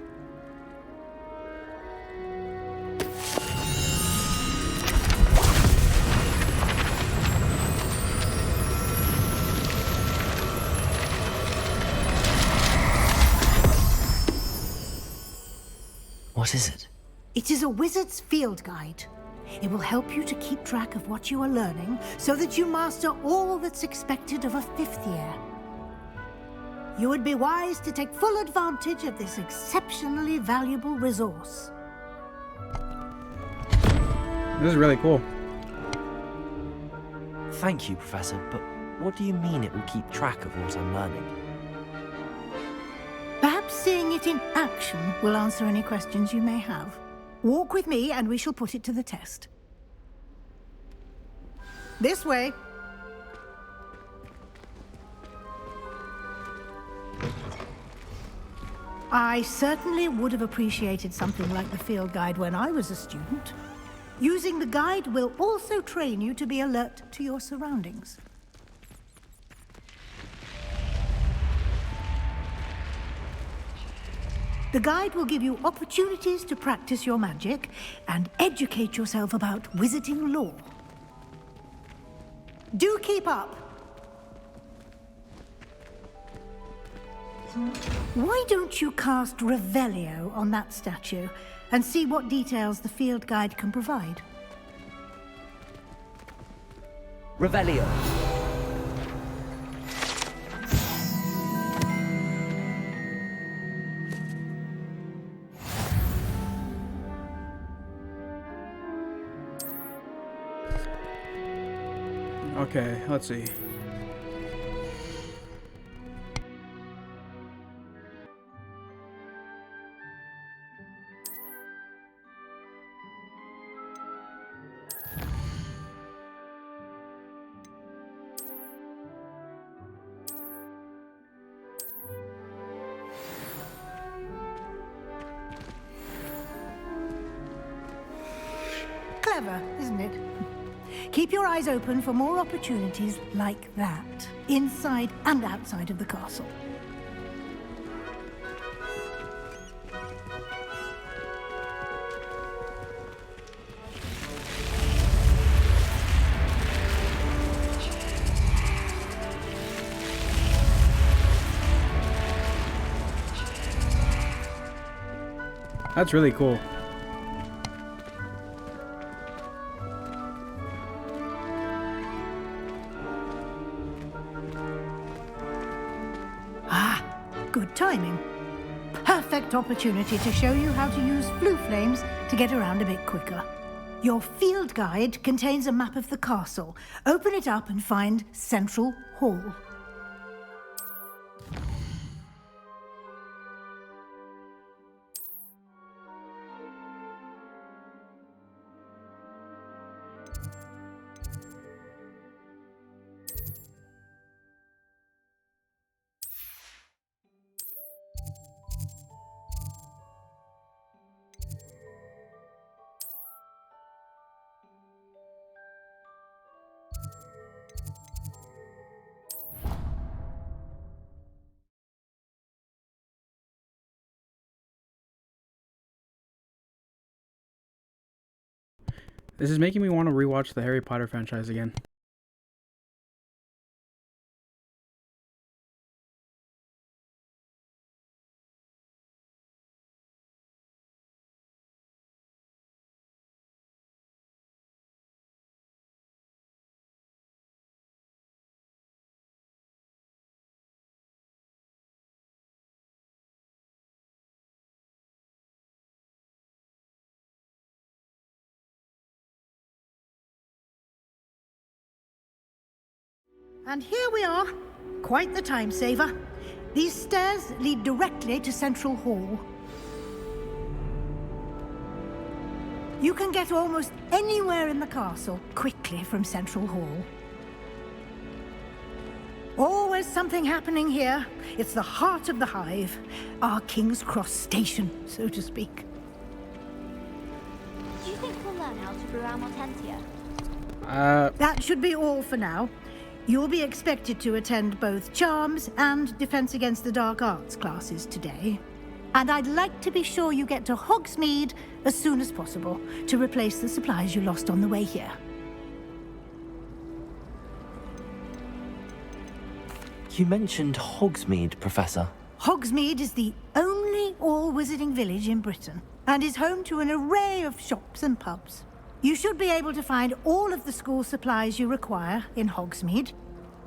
What is it? It is a wizard's field guide. It will help you to keep track of what you are learning so that you master all that's expected of a fifth year. You would be wise to take full advantage of this exceptionally valuable resource. This is really cool. Thank you, Professor, but what do you mean it will keep track of what I'm learning? Perhaps seeing it in action will answer any questions you may have. Walk with me and we shall put it to the test. This way. I certainly would have appreciated something like the field guide when I was a student. Using the guide will also train you to be alert to your surroundings. The guide will give you opportunities to practice your magic and educate yourself about wizarding lore. Do keep up! Why don't you cast Revelio on that statue and see what details the field guide can provide? Revelio. Okay, let's see. Clever, isn't it? Keep your eyes open for more opportunities like that, inside and outside of the castle. That's really cool. Good timing. Perfect opportunity to show you how to use flue flames to get around a bit quicker. Your field guide contains a map of the castle. Open it up and find Central Hall. This is making me want to rewatch the Harry Potter franchise again. And here we are. Quite the time saver. These stairs lead directly to Central Hall. You can get almost anywhere in the castle quickly from Central Hall. Always something happening here. It's the heart of the Hive. Our King's Cross station, so to speak. Do you think we'll learn how to brew our Mortentia? That should be all for now. You'll be expected to attend both Charms and Defense Against the Dark Arts classes today. And I'd like to be sure you get to Hogsmeade as soon as possible to replace the supplies you lost on the way here. You mentioned Hogsmeade, Professor. Hogsmeade is the only all-wizarding village in Britain and is home to an array of shops and pubs. You should be able to find all of the school supplies you require in Hogsmeade.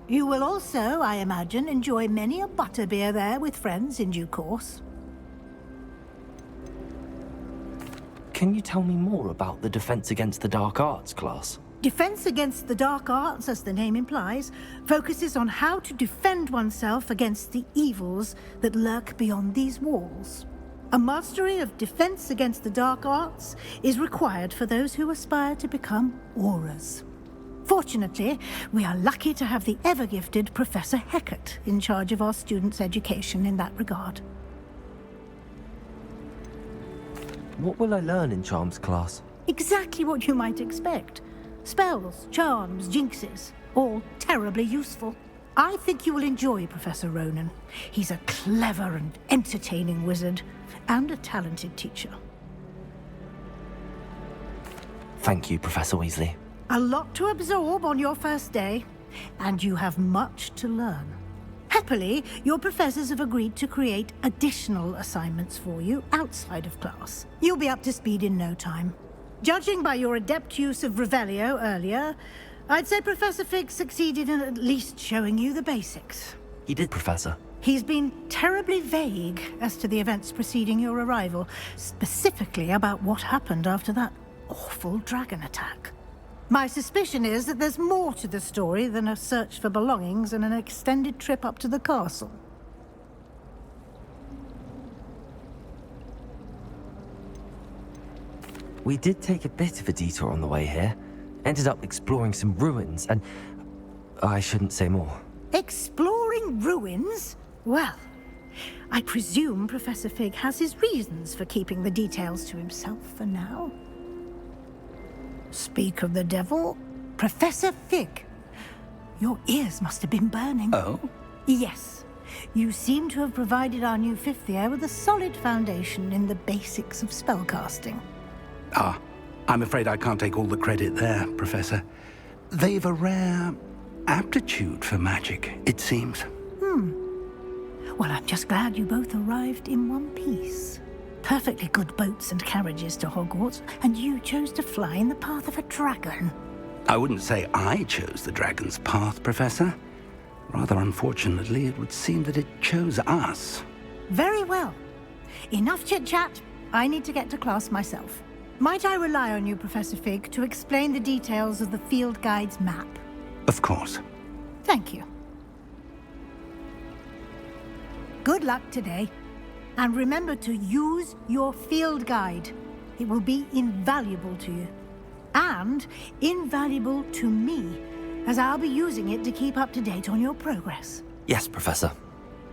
You will also, I imagine, enjoy many a butterbeer there with friends in due course. Can you tell me more about the Defense Against the Dark Arts class? Defense Against the Dark Arts, as the name implies, focuses on how to defend oneself against the evils that lurk beyond these walls. A mastery of Defense Against the Dark Arts is required for those who aspire to become Aurors. Fortunately, we are lucky to have the ever-gifted Professor Hecat in charge of our students' education in that regard. What will I learn in Charms class? Exactly what you might expect. Spells, charms, jinxes, all terribly useful. I think you will enjoy Professor Ronan. He's a clever and entertaining wizard, and a talented teacher. Thank you, Professor Weasley. A lot to absorb on your first day, and you have much to learn. Happily, your professors have agreed to create additional assignments for you outside of class. You'll be up to speed in no time. Judging by your adept use of Revelio earlier, I'd say Professor Fig succeeded in at least showing you the basics. He did, Professor. He's been terribly vague as to the events preceding your arrival, specifically about what happened after that awful dragon attack. My suspicion is that there's more to the story than a search for belongings and an extended trip up to the castle. We did take a bit of a detour on the way here. Ended up exploring some ruins, and I shouldn't say more. Exploring ruins? Well, I presume Professor Fig has his reasons for keeping the details to himself for now. Speak of the devil, Professor Fig. Your ears must have been burning. Oh? Yes. You seem to have provided our new fifth year with a solid foundation in the basics of spellcasting. Ah, I'm afraid I can't take all the credit there, Professor. They've a rare aptitude for magic, it seems. Well, I'm just glad you both arrived in one piece. Perfectly good boats and carriages to Hogwarts, and you chose to fly in the path of a dragon. I wouldn't say I chose the dragon's path, Professor. Rather unfortunately, it would seem that it chose us. Very well. Enough chit-chat. I need to get to class myself. Might I rely on you, Professor Fig, to explain the details of the field guide's map? Of course. Thank you. Good luck today. And remember to use your field guide. It will be invaluable to you. And invaluable to me, as I'll be using it to keep up to date on your progress. Yes, Professor.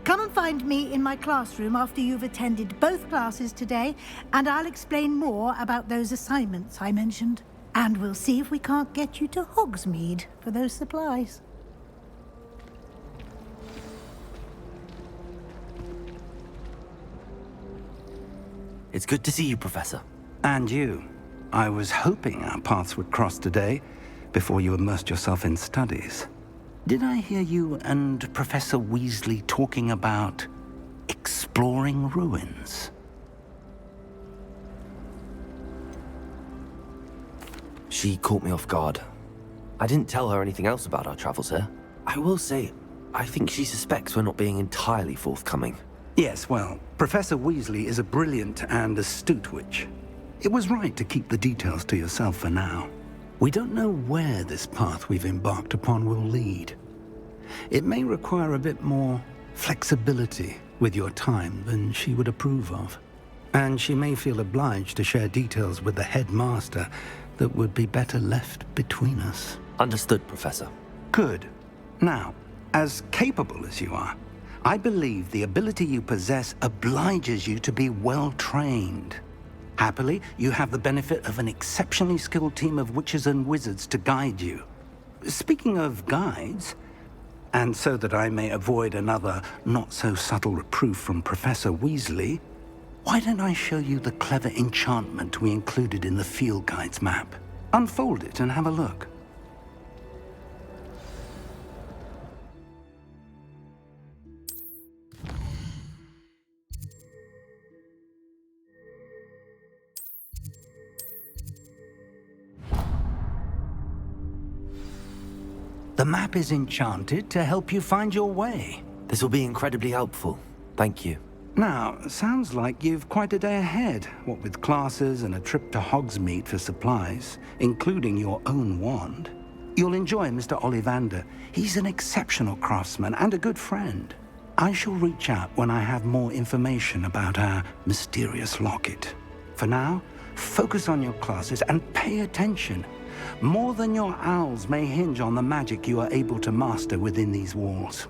Come and find me in my classroom after you've attended both classes today, and I'll explain more about those assignments I mentioned. And we'll see if we can't get you to Hogsmeade for those supplies. It's good to see you, Professor. And you. I was hoping our paths would cross today, before you immersed yourself in studies. Did I hear you and Professor Weasley talking about exploring ruins? She caught me off guard. I didn't tell her anything else about our travels here. I will say, I think she suspects we're not being entirely forthcoming. Yes, well, Professor Weasley is a brilliant and astute witch. It was right to keep the details to yourself for now. We don't know where this path we've embarked upon will lead. It may require a bit more flexibility with your time than she would approve of. And she may feel obliged to share details with the headmaster that would be better left between us. Understood, Professor. Good. Now, as capable as you are, I believe the ability you possess obliges you to be well trained. Happily, you have the benefit of an exceptionally skilled team of witches and wizards to guide you. Speaking of guides, and so that I may avoid another not-so-subtle reproof from Professor Weasley, why don't I show you the clever enchantment we included in the field guide's map? Unfold it and have a look. The map is enchanted to help you find your way. This will be incredibly helpful. Thank you. Now, sounds like you've quite a day ahead, what with classes and a trip to Hogsmeade for supplies, including your own wand. You'll enjoy Mr. Ollivander. He's an exceptional craftsman and a good friend. I shall reach out when I have more information about our mysterious locket. For now, focus on your classes and pay attention. More than your owls may hinge on the magic you are able to master within these walls.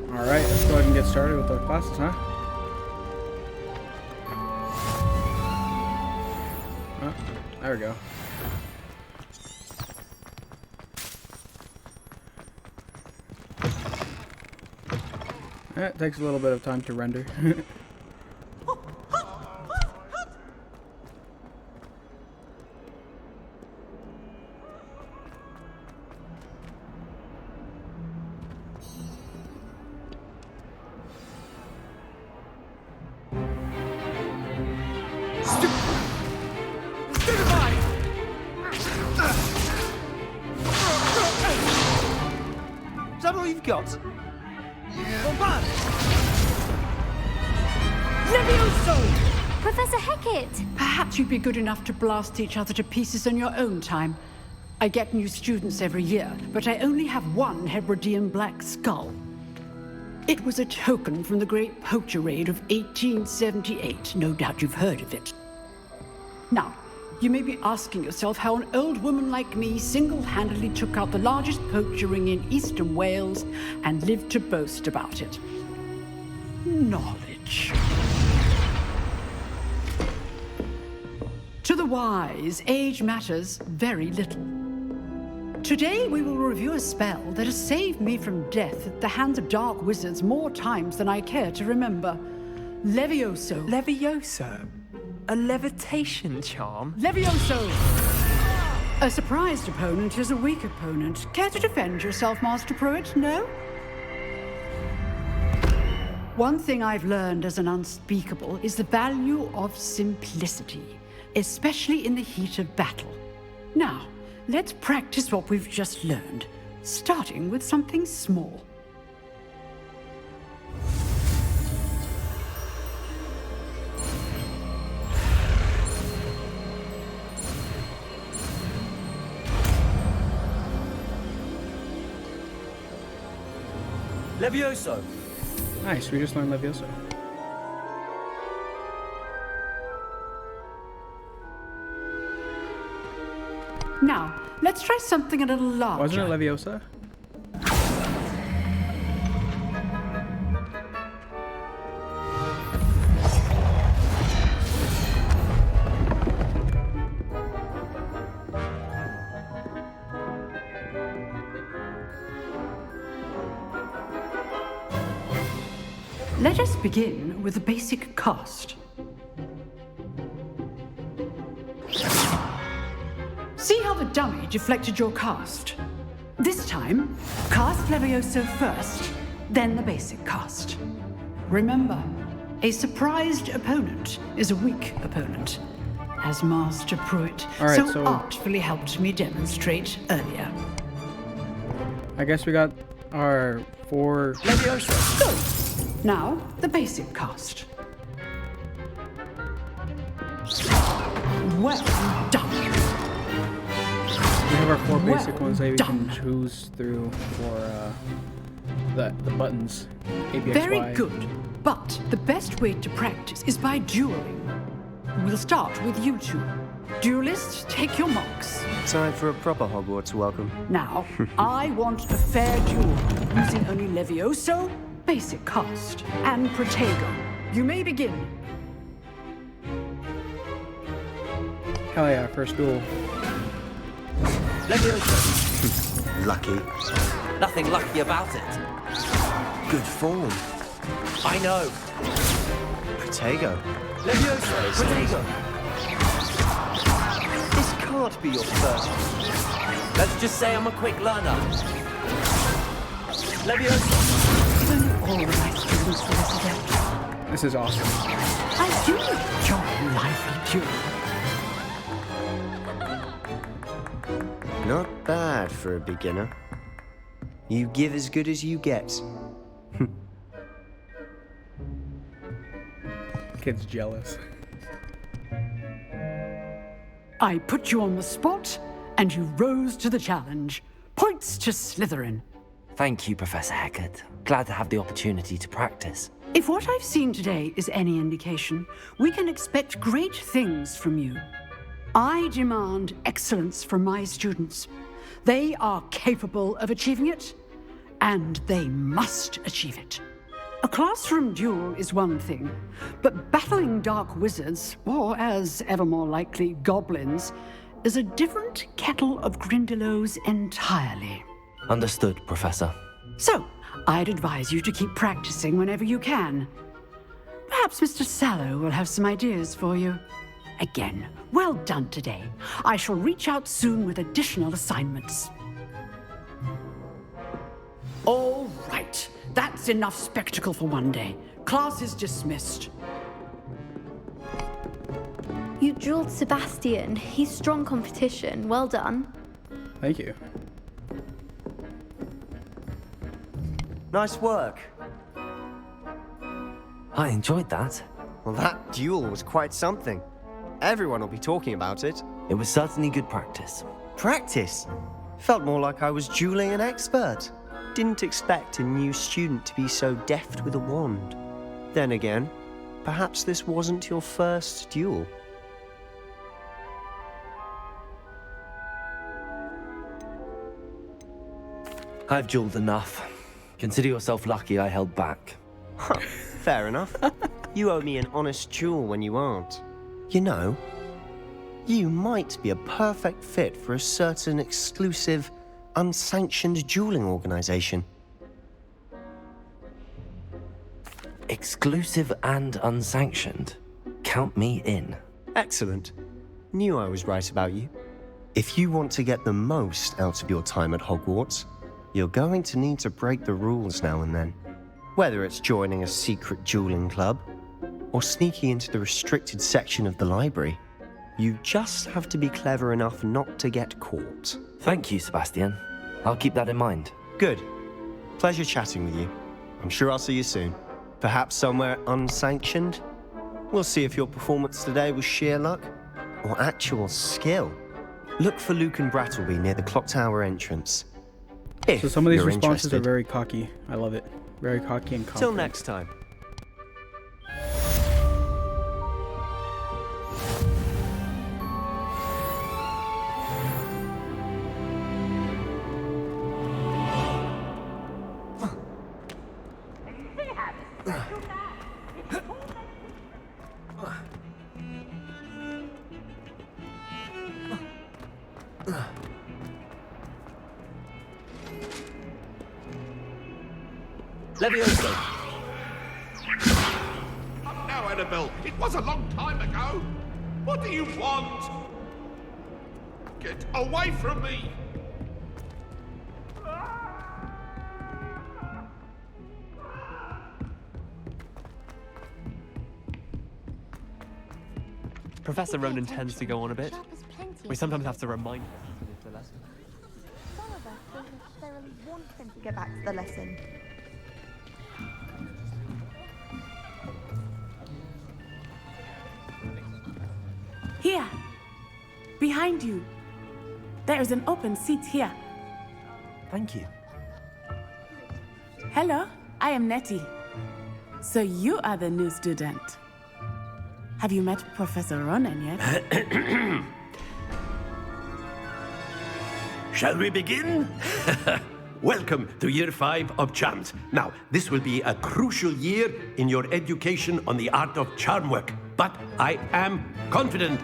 All right, let's go ahead and get started with our classes, huh? Oh, there we go. It takes a little bit of time to render. Is that all you've got? Yeah. Levioso! Professor Hecat! Perhaps you'd be good enough to blast each other to pieces in your own time. I get new students every year, but I only have one Hebridean black skull. It was a token from the Great Poacher Raid of 1878. No doubt you've heard of it. Now, you may be asking yourself how an old woman like me single-handedly took out the largest poacher ring in eastern Wales and lived to boast about it. Knowledge. To the wise, age matters very little. Today we will review a spell that has saved me from death at the hands of dark wizards more times than I care to remember. Levioso. Levioso? A levitation charm? Levioso! A surprised opponent is a weak opponent. Care to defend yourself, Master Pruitt? No? One thing I've learned as an unspeakable is the value of simplicity, especially in the heat of battle. Now, let's practice what we've just learned, starting with something small. Levioso! Nice, we just learned Levioso. Now, let's try something a little larger. Wasn't it Leviosa? Let us begin with the basic cast. See how the dummy deflected your cast? This time, cast Levioso first, then the basic cast. Remember, a surprised opponent is a weak opponent, as Master Pruitt so artfully helped me demonstrate earlier. I guess we got our 4 Levioso. Good. Now, the basic cast. Well done. have our 4 basic Well ones that we done. can choose through for the buttons. A, B, X, Very Y. good. But the best way to practice is by dueling. We'll start with you two. Duelists, take your marks. Time for a proper Hogwarts welcome. Now, I want a fair duel, using only Levioso, basic cast, and Protego. You may begin. Hell yeah, first duel. Levioso. Lucky. Nothing lucky about it. Good form. I know. Protego. Levioso. Protego. This can't be your first. Let's just say I'm a quick learner. Levioso. All my students for this event. This is awesome. I do enjoy lively dueling. Not bad for a beginner. You give as good as you get. Kid's jealous. I put you on the spot, and you rose to the challenge. Points to Slytherin. Thank you, Professor Hecat. Glad to have the opportunity to practice. If what I've seen today is any indication, we can expect great things from you. I demand excellence from my students. They are capable of achieving it, and they must achieve it. A classroom duel is one thing, but battling dark wizards, or as ever more likely, goblins, is a different kettle of Grindylows entirely. Understood, Professor. So, I'd advise you to keep practicing whenever you can. Perhaps Mr. Sallow will have some ideas for you. Again, well done today. I shall reach out soon with additional assignments. All right. That's enough spectacle for one day. Class is dismissed. You dueled Sebastian. He's strong competition. Well done. Thank you. Nice work. I enjoyed that. Well, that duel was quite something. Everyone will be talking about it. It was certainly good practice. Practice? Felt more like I was dueling an expert. Didn't expect a new student to be so deft with a wand. Then again, perhaps this wasn't your first duel. I've dueled enough. Consider yourself lucky I held back. Fair enough. You owe me an honest duel when you aren't. You know, you might be a perfect fit for a certain exclusive, unsanctioned dueling organization. Exclusive and unsanctioned. Count me in. Excellent. Knew I was right about you. If you want to get the most out of your time at Hogwarts, you're going to need to break the rules now and then. Whether it's joining a secret dueling club, or sneaking into the restricted section of the library, you just have to be clever enough not to get caught. Thank you, Sebastian. I'll keep that in mind. Good. Pleasure chatting with you. I'm sure I'll see you soon. Perhaps somewhere unsanctioned? We'll see if your performance today was sheer luck or actual skill. Look for Luke and Brattleby near the clock tower entrance. So some of these responses interested. are very cocky. I love it. Very cocky and confident. Till next time. Levioso! Now, Annabelle, it was a long time ago. What do you want? Get away from me! Professor Ronan tends to go on a bit. We sometimes have to remind him to finish the lesson. Some of us don't necessarily want him to get back to the lesson. Here. Behind you. There is an open seat here. Thank you. Hello, I am Nettie. So you are the new student. Have you met Professor Ronan yet? Shall we begin? Welcome to Year 5 of Charms. Now, this will be a crucial year in your education on the art of charm work. But I am confident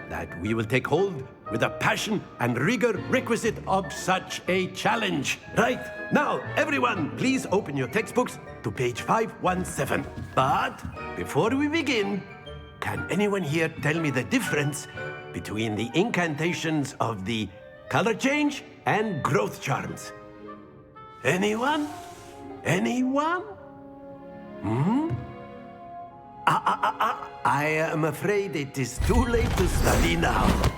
that we will take hold with the passion and rigor requisite of such a challenge. Right, now, everyone, please open your textbooks to page 517. But before we begin, can anyone here tell me the difference between the incantations of the color change and growth charms? Anyone? Anyone? I am afraid it is too late to study now.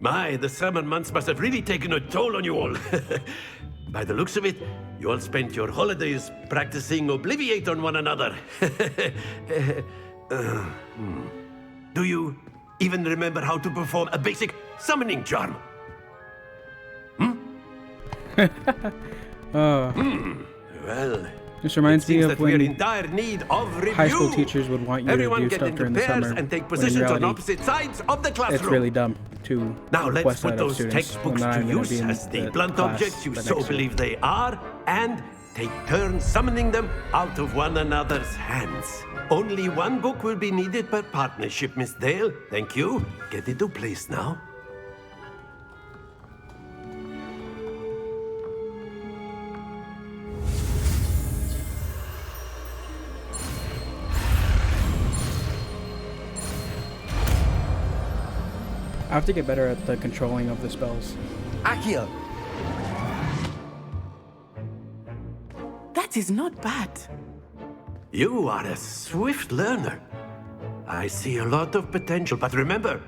My, the summer months must have really taken a toll on you all. By the looks of it, you all spent your holidays practicing Obliviate on one another. Do you even remember how to perform a basic summoning charm? Well, this reminds me of that we're in when dire need of review. high school teachers would want you Everyone to do get stuff into during the pairs summer, and take when in positions on reality, opposite sides of the classroom. it's really dumb to Now let's request put that of those students textbooks when to I'm gonna use be in as the the blunt class objects you the so next week. believe they are, and take turns summoning them out of one another's hands. Only one book will be needed per partnership, Miss Dale. Thank you. Get into place now. I have to get better at the controlling of the spells. Accio! That is not bad. You are a swift learner. I see a lot of potential, but remember,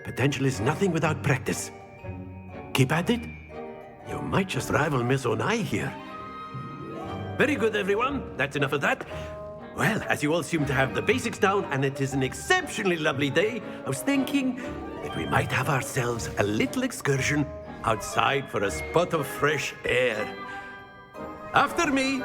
potential is nothing without practice. Keep at it. You might just rival Miss Onai here. Very good, everyone. That's enough of that. Well, as you all seem to have the basics down, and it is an exceptionally lovely day, I was thinking that we might have ourselves a little excursion outside for a spot of fresh air. After me.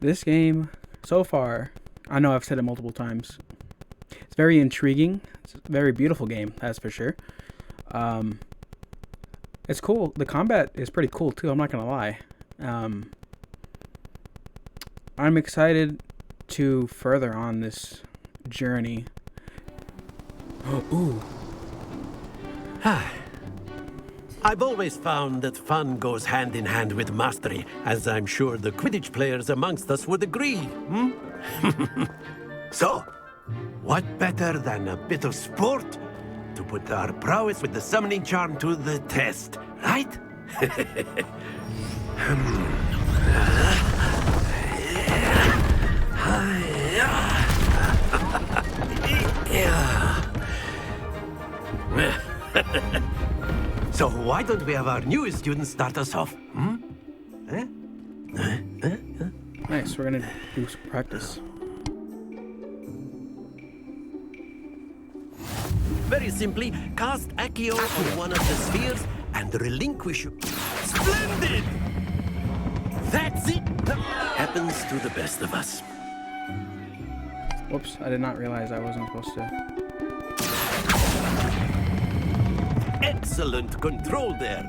This game, so far, I know I've said it multiple times, it's very intriguing. It's a very beautiful game, that's for sure. It's cool. The combat is pretty cool too, I'm not gonna lie. I'm excited to further on this journey. Ooh. I've always found that fun goes hand in hand with mastery, as I'm sure the Quidditch players amongst us would agree. So, what better than a bit of sport to put our prowess with the summoning charm to the test, right? So why don't we have our newest student start us off? Nice, we're gonna do some practice. Very simply, cast Accio on one of the spheres and relinquish... Splendid! That's it! Happens to the best of us. Whoops, I did not realize I wasn't supposed to. Excellent control there.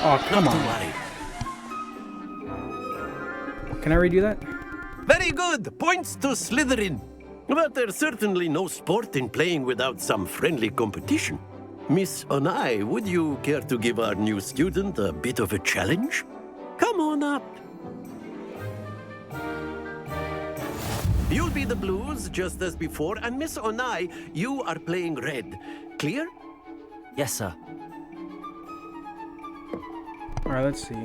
Oh, come Not on. to worry. Can I redo that? Very good. Points to Slytherin. But there's certainly no sport in playing without some friendly competition. Miss Onai, would you care to give our new student a bit of a challenge? Come on up. You'll be the blues, just as before, and Miss Onai, you are playing red. Clear? Yes, sir. Alright, let's see.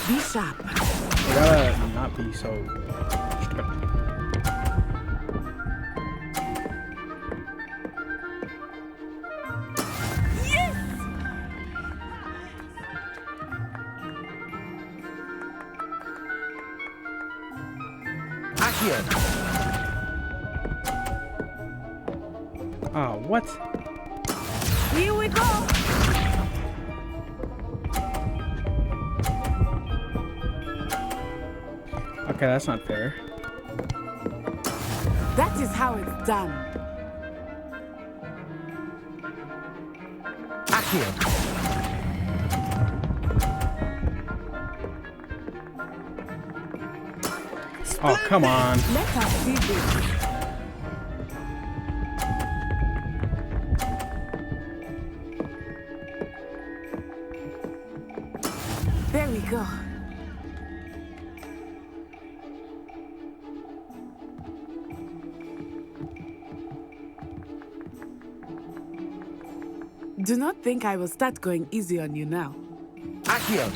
Be sharp. We gotta not be so... Accio. Oh, what? Here we go. Okay, that's not fair. That is how it's done. Accio. Oh, come on. Let us see this. There we go. Do not think I will start going easy on you now. Accio.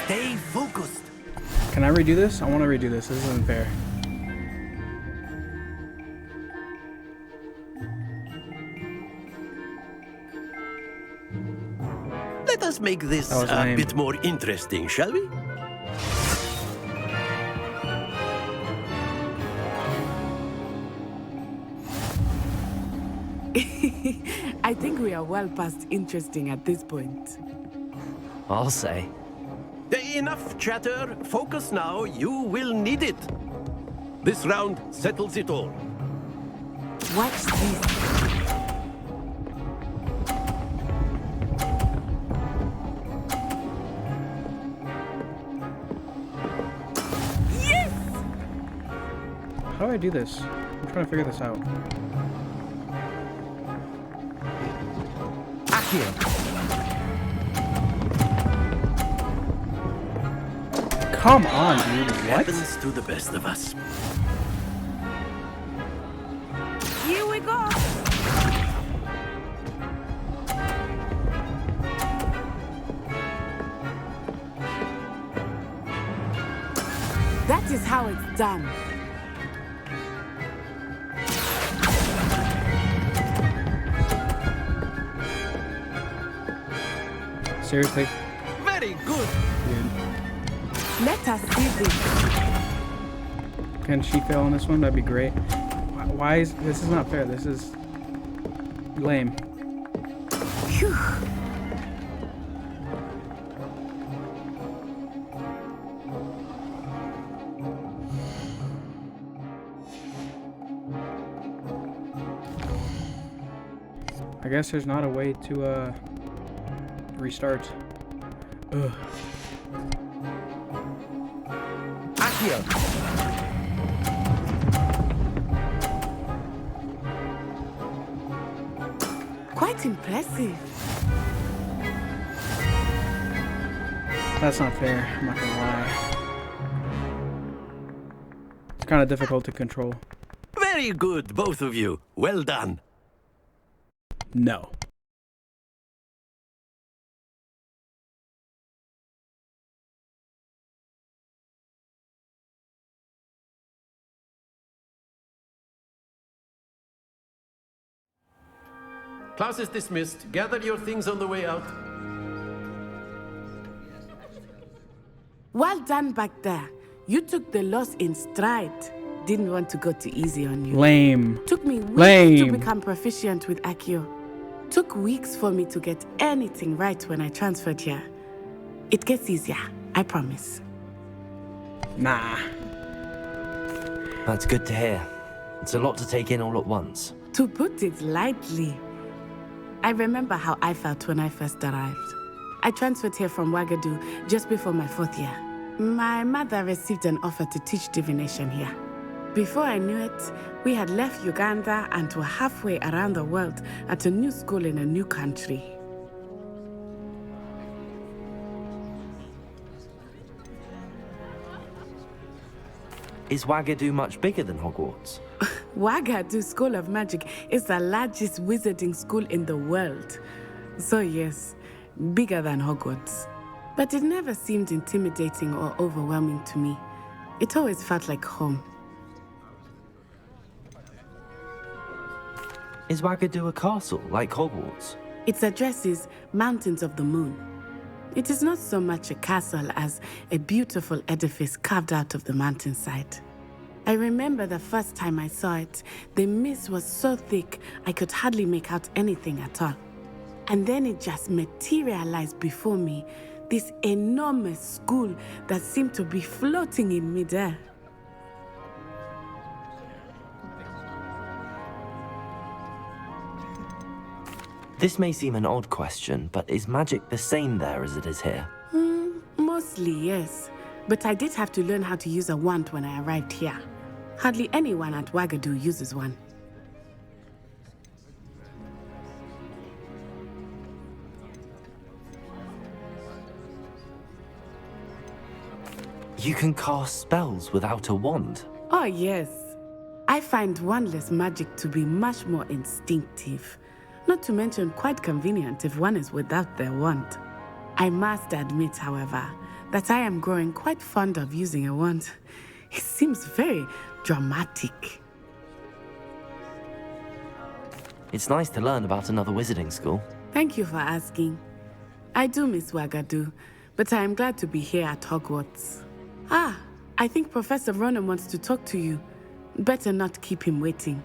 Stay focused. Can I redo this? I want to redo this. This isn't fair. Let us make this That was a lame. bit more interesting, shall we? I think we are well past interesting at this point. I'll say. Enough chatter. Focus now. You will need it. This round settles it all. Watch this. Yes! How do I do this? I'm trying to figure this out. Accio. Come on, dude. What? Happens to the best of us. Here we go. That is how it's done. Seriously? Very good. Dude. Let us see this. Can she fail on this one? That'd be great. Why is this is not fair? This is lame. Phew. I guess there's not a way to restart. Ugh. Accio. Quite impressive. That's not fair. I'm not gonna lie. It's kind of difficult to control. Very good, both of you. Well done. No. Class is dismissed. Gather your things on the way out. Well done back there. You took the loss in stride. Didn't want to go too easy on you. Lame. Took me weeks to Lame. become proficient with Accio. Took weeks for me to get anything right when I transferred here. It gets easier, I promise. Nah. That's good to hear. It's a lot to take in all at once. To put it lightly, I remember how I felt when I first arrived. I transferred here from Ouagadougou just before my 4th year. My mother received an offer to teach divination here. Before I knew it, we had left Uganda and were halfway around the world at a new school in a new country. Is Wagadu much bigger than Hogwarts? Wagadu School of Magic is the largest wizarding school in the world. So yes, bigger than Hogwarts. But it never seemed intimidating or overwhelming to me. It always felt like home. Is Wagadu a castle, like Hogwarts? Its address is Mountains of the Moon. It is not so much a castle as a beautiful edifice carved out of the mountainside. I remember the first time I saw it, the mist was so thick I could hardly make out anything at all. And then it just materialized before me, this enormous school that seemed to be floating in midair. This may seem an odd question, but is magic the same there as it is here? Mostly, yes. But I did have to learn how to use a wand when I arrived here. Hardly anyone at Wagadu uses one. You can cast spells without a wand? Oh, yes. I find wandless magic to be much more instinctive. Not to mention quite convenient if one is without their wand. I must admit, however, that I am growing quite fond of using a wand. It seems very dramatic. It's nice to learn about another wizarding school. Thank you for asking. I do miss Wagadu, but I am glad to be here at Hogwarts. Ah, I think Professor Ronan wants to talk to you. Better not keep him waiting.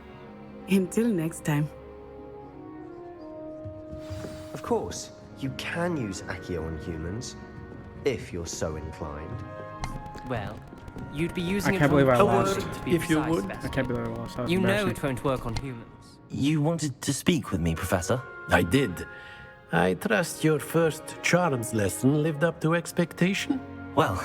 Until next time. Of course, you can use Accio on humans, if you're so inclined. Well, you'd be using I can't believe I a lost. word to be If you precise, would. Bester. I can't believe I lost. That was You know embarrassing. it won't work on humans. You wanted to speak with me, Professor? I did. I trust your first charms lesson lived up to expectation? Well,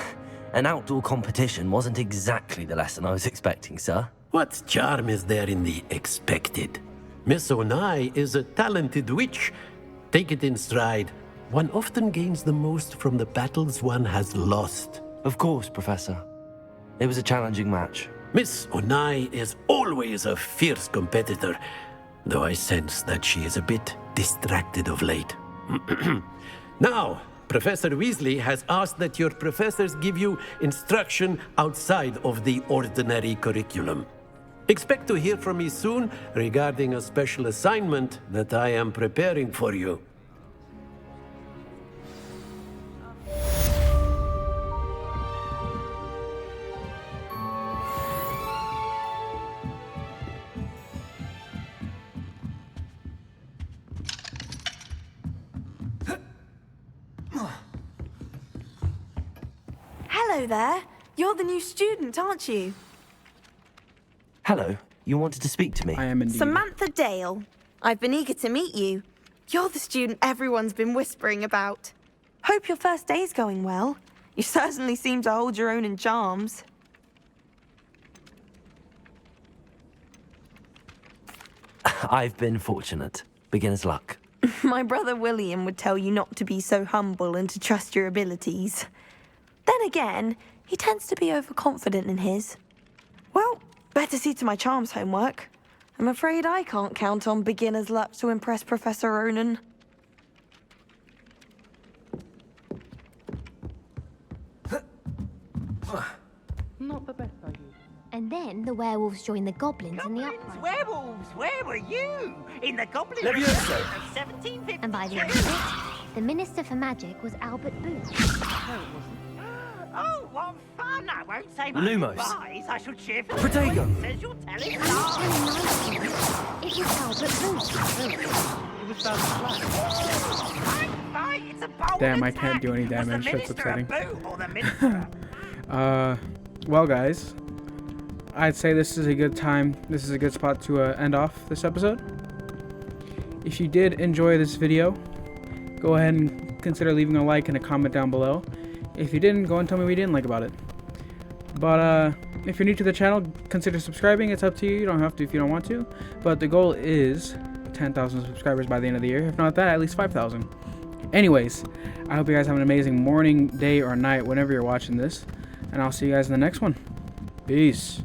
an outdoor competition wasn't exactly the lesson I was expecting, sir. What charm is there in the expected? Miss Onai is a talented witch. Take it in stride. One often gains the most from the battles one has lost. Of course, Professor. It was a challenging match. Miss Onai is always a fierce competitor, though I sense that she is a bit distracted of late. Now, Professor Weasley has asked that your professors give you instruction outside of the ordinary curriculum. Expect to hear from me soon regarding a special assignment that I am preparing for you. Hello there. You're the new student, aren't you? Hello, you wanted to speak to me? I am indeed. Samantha Dale. I've been eager to meet you. You're the student everyone's been whispering about. Hope your first day's going well. You certainly seem to hold your own in charms. I've been fortunate. Beginner's luck. My brother William would tell you not to be so humble and to trust your abilities. Then again, he tends to be overconfident in his. Well, better see to my charms homework. I'm afraid I can't count on beginner's luck to impress Professor Ronan. Not the best idea. And then the werewolves joined the goblins in the Goblins, uprising. werewolves, where were you? In the Goblin Leviosa. Revolution of 1750. And by the end of it, the Minister for Magic was Albert Booth. Oh, what fun! I won't say my Lumos. goodbyes. I shall cheer for Protego. the says you're telling lies. It was Albert Booth. It was Fight, it's a bold Damn, I attack. can't do any Was the damage. That's minister a upsetting. boot or the minister? Well, guys, I'd say this is a good time. This is a good spot to end off this episode. If you did enjoy this video, go ahead and consider leaving a like and a comment down below. If you didn't, go and tell me what you didn't like about it. But if you're new to the channel, consider subscribing. It's up to you. You don't have to if you don't want to. But the goal is 10,000 subscribers by the end of the year. If not that, at least 5,000. Anyways, I hope you guys have an amazing morning, day, or night whenever you're watching this. And I'll see you guys in the next one. Peace.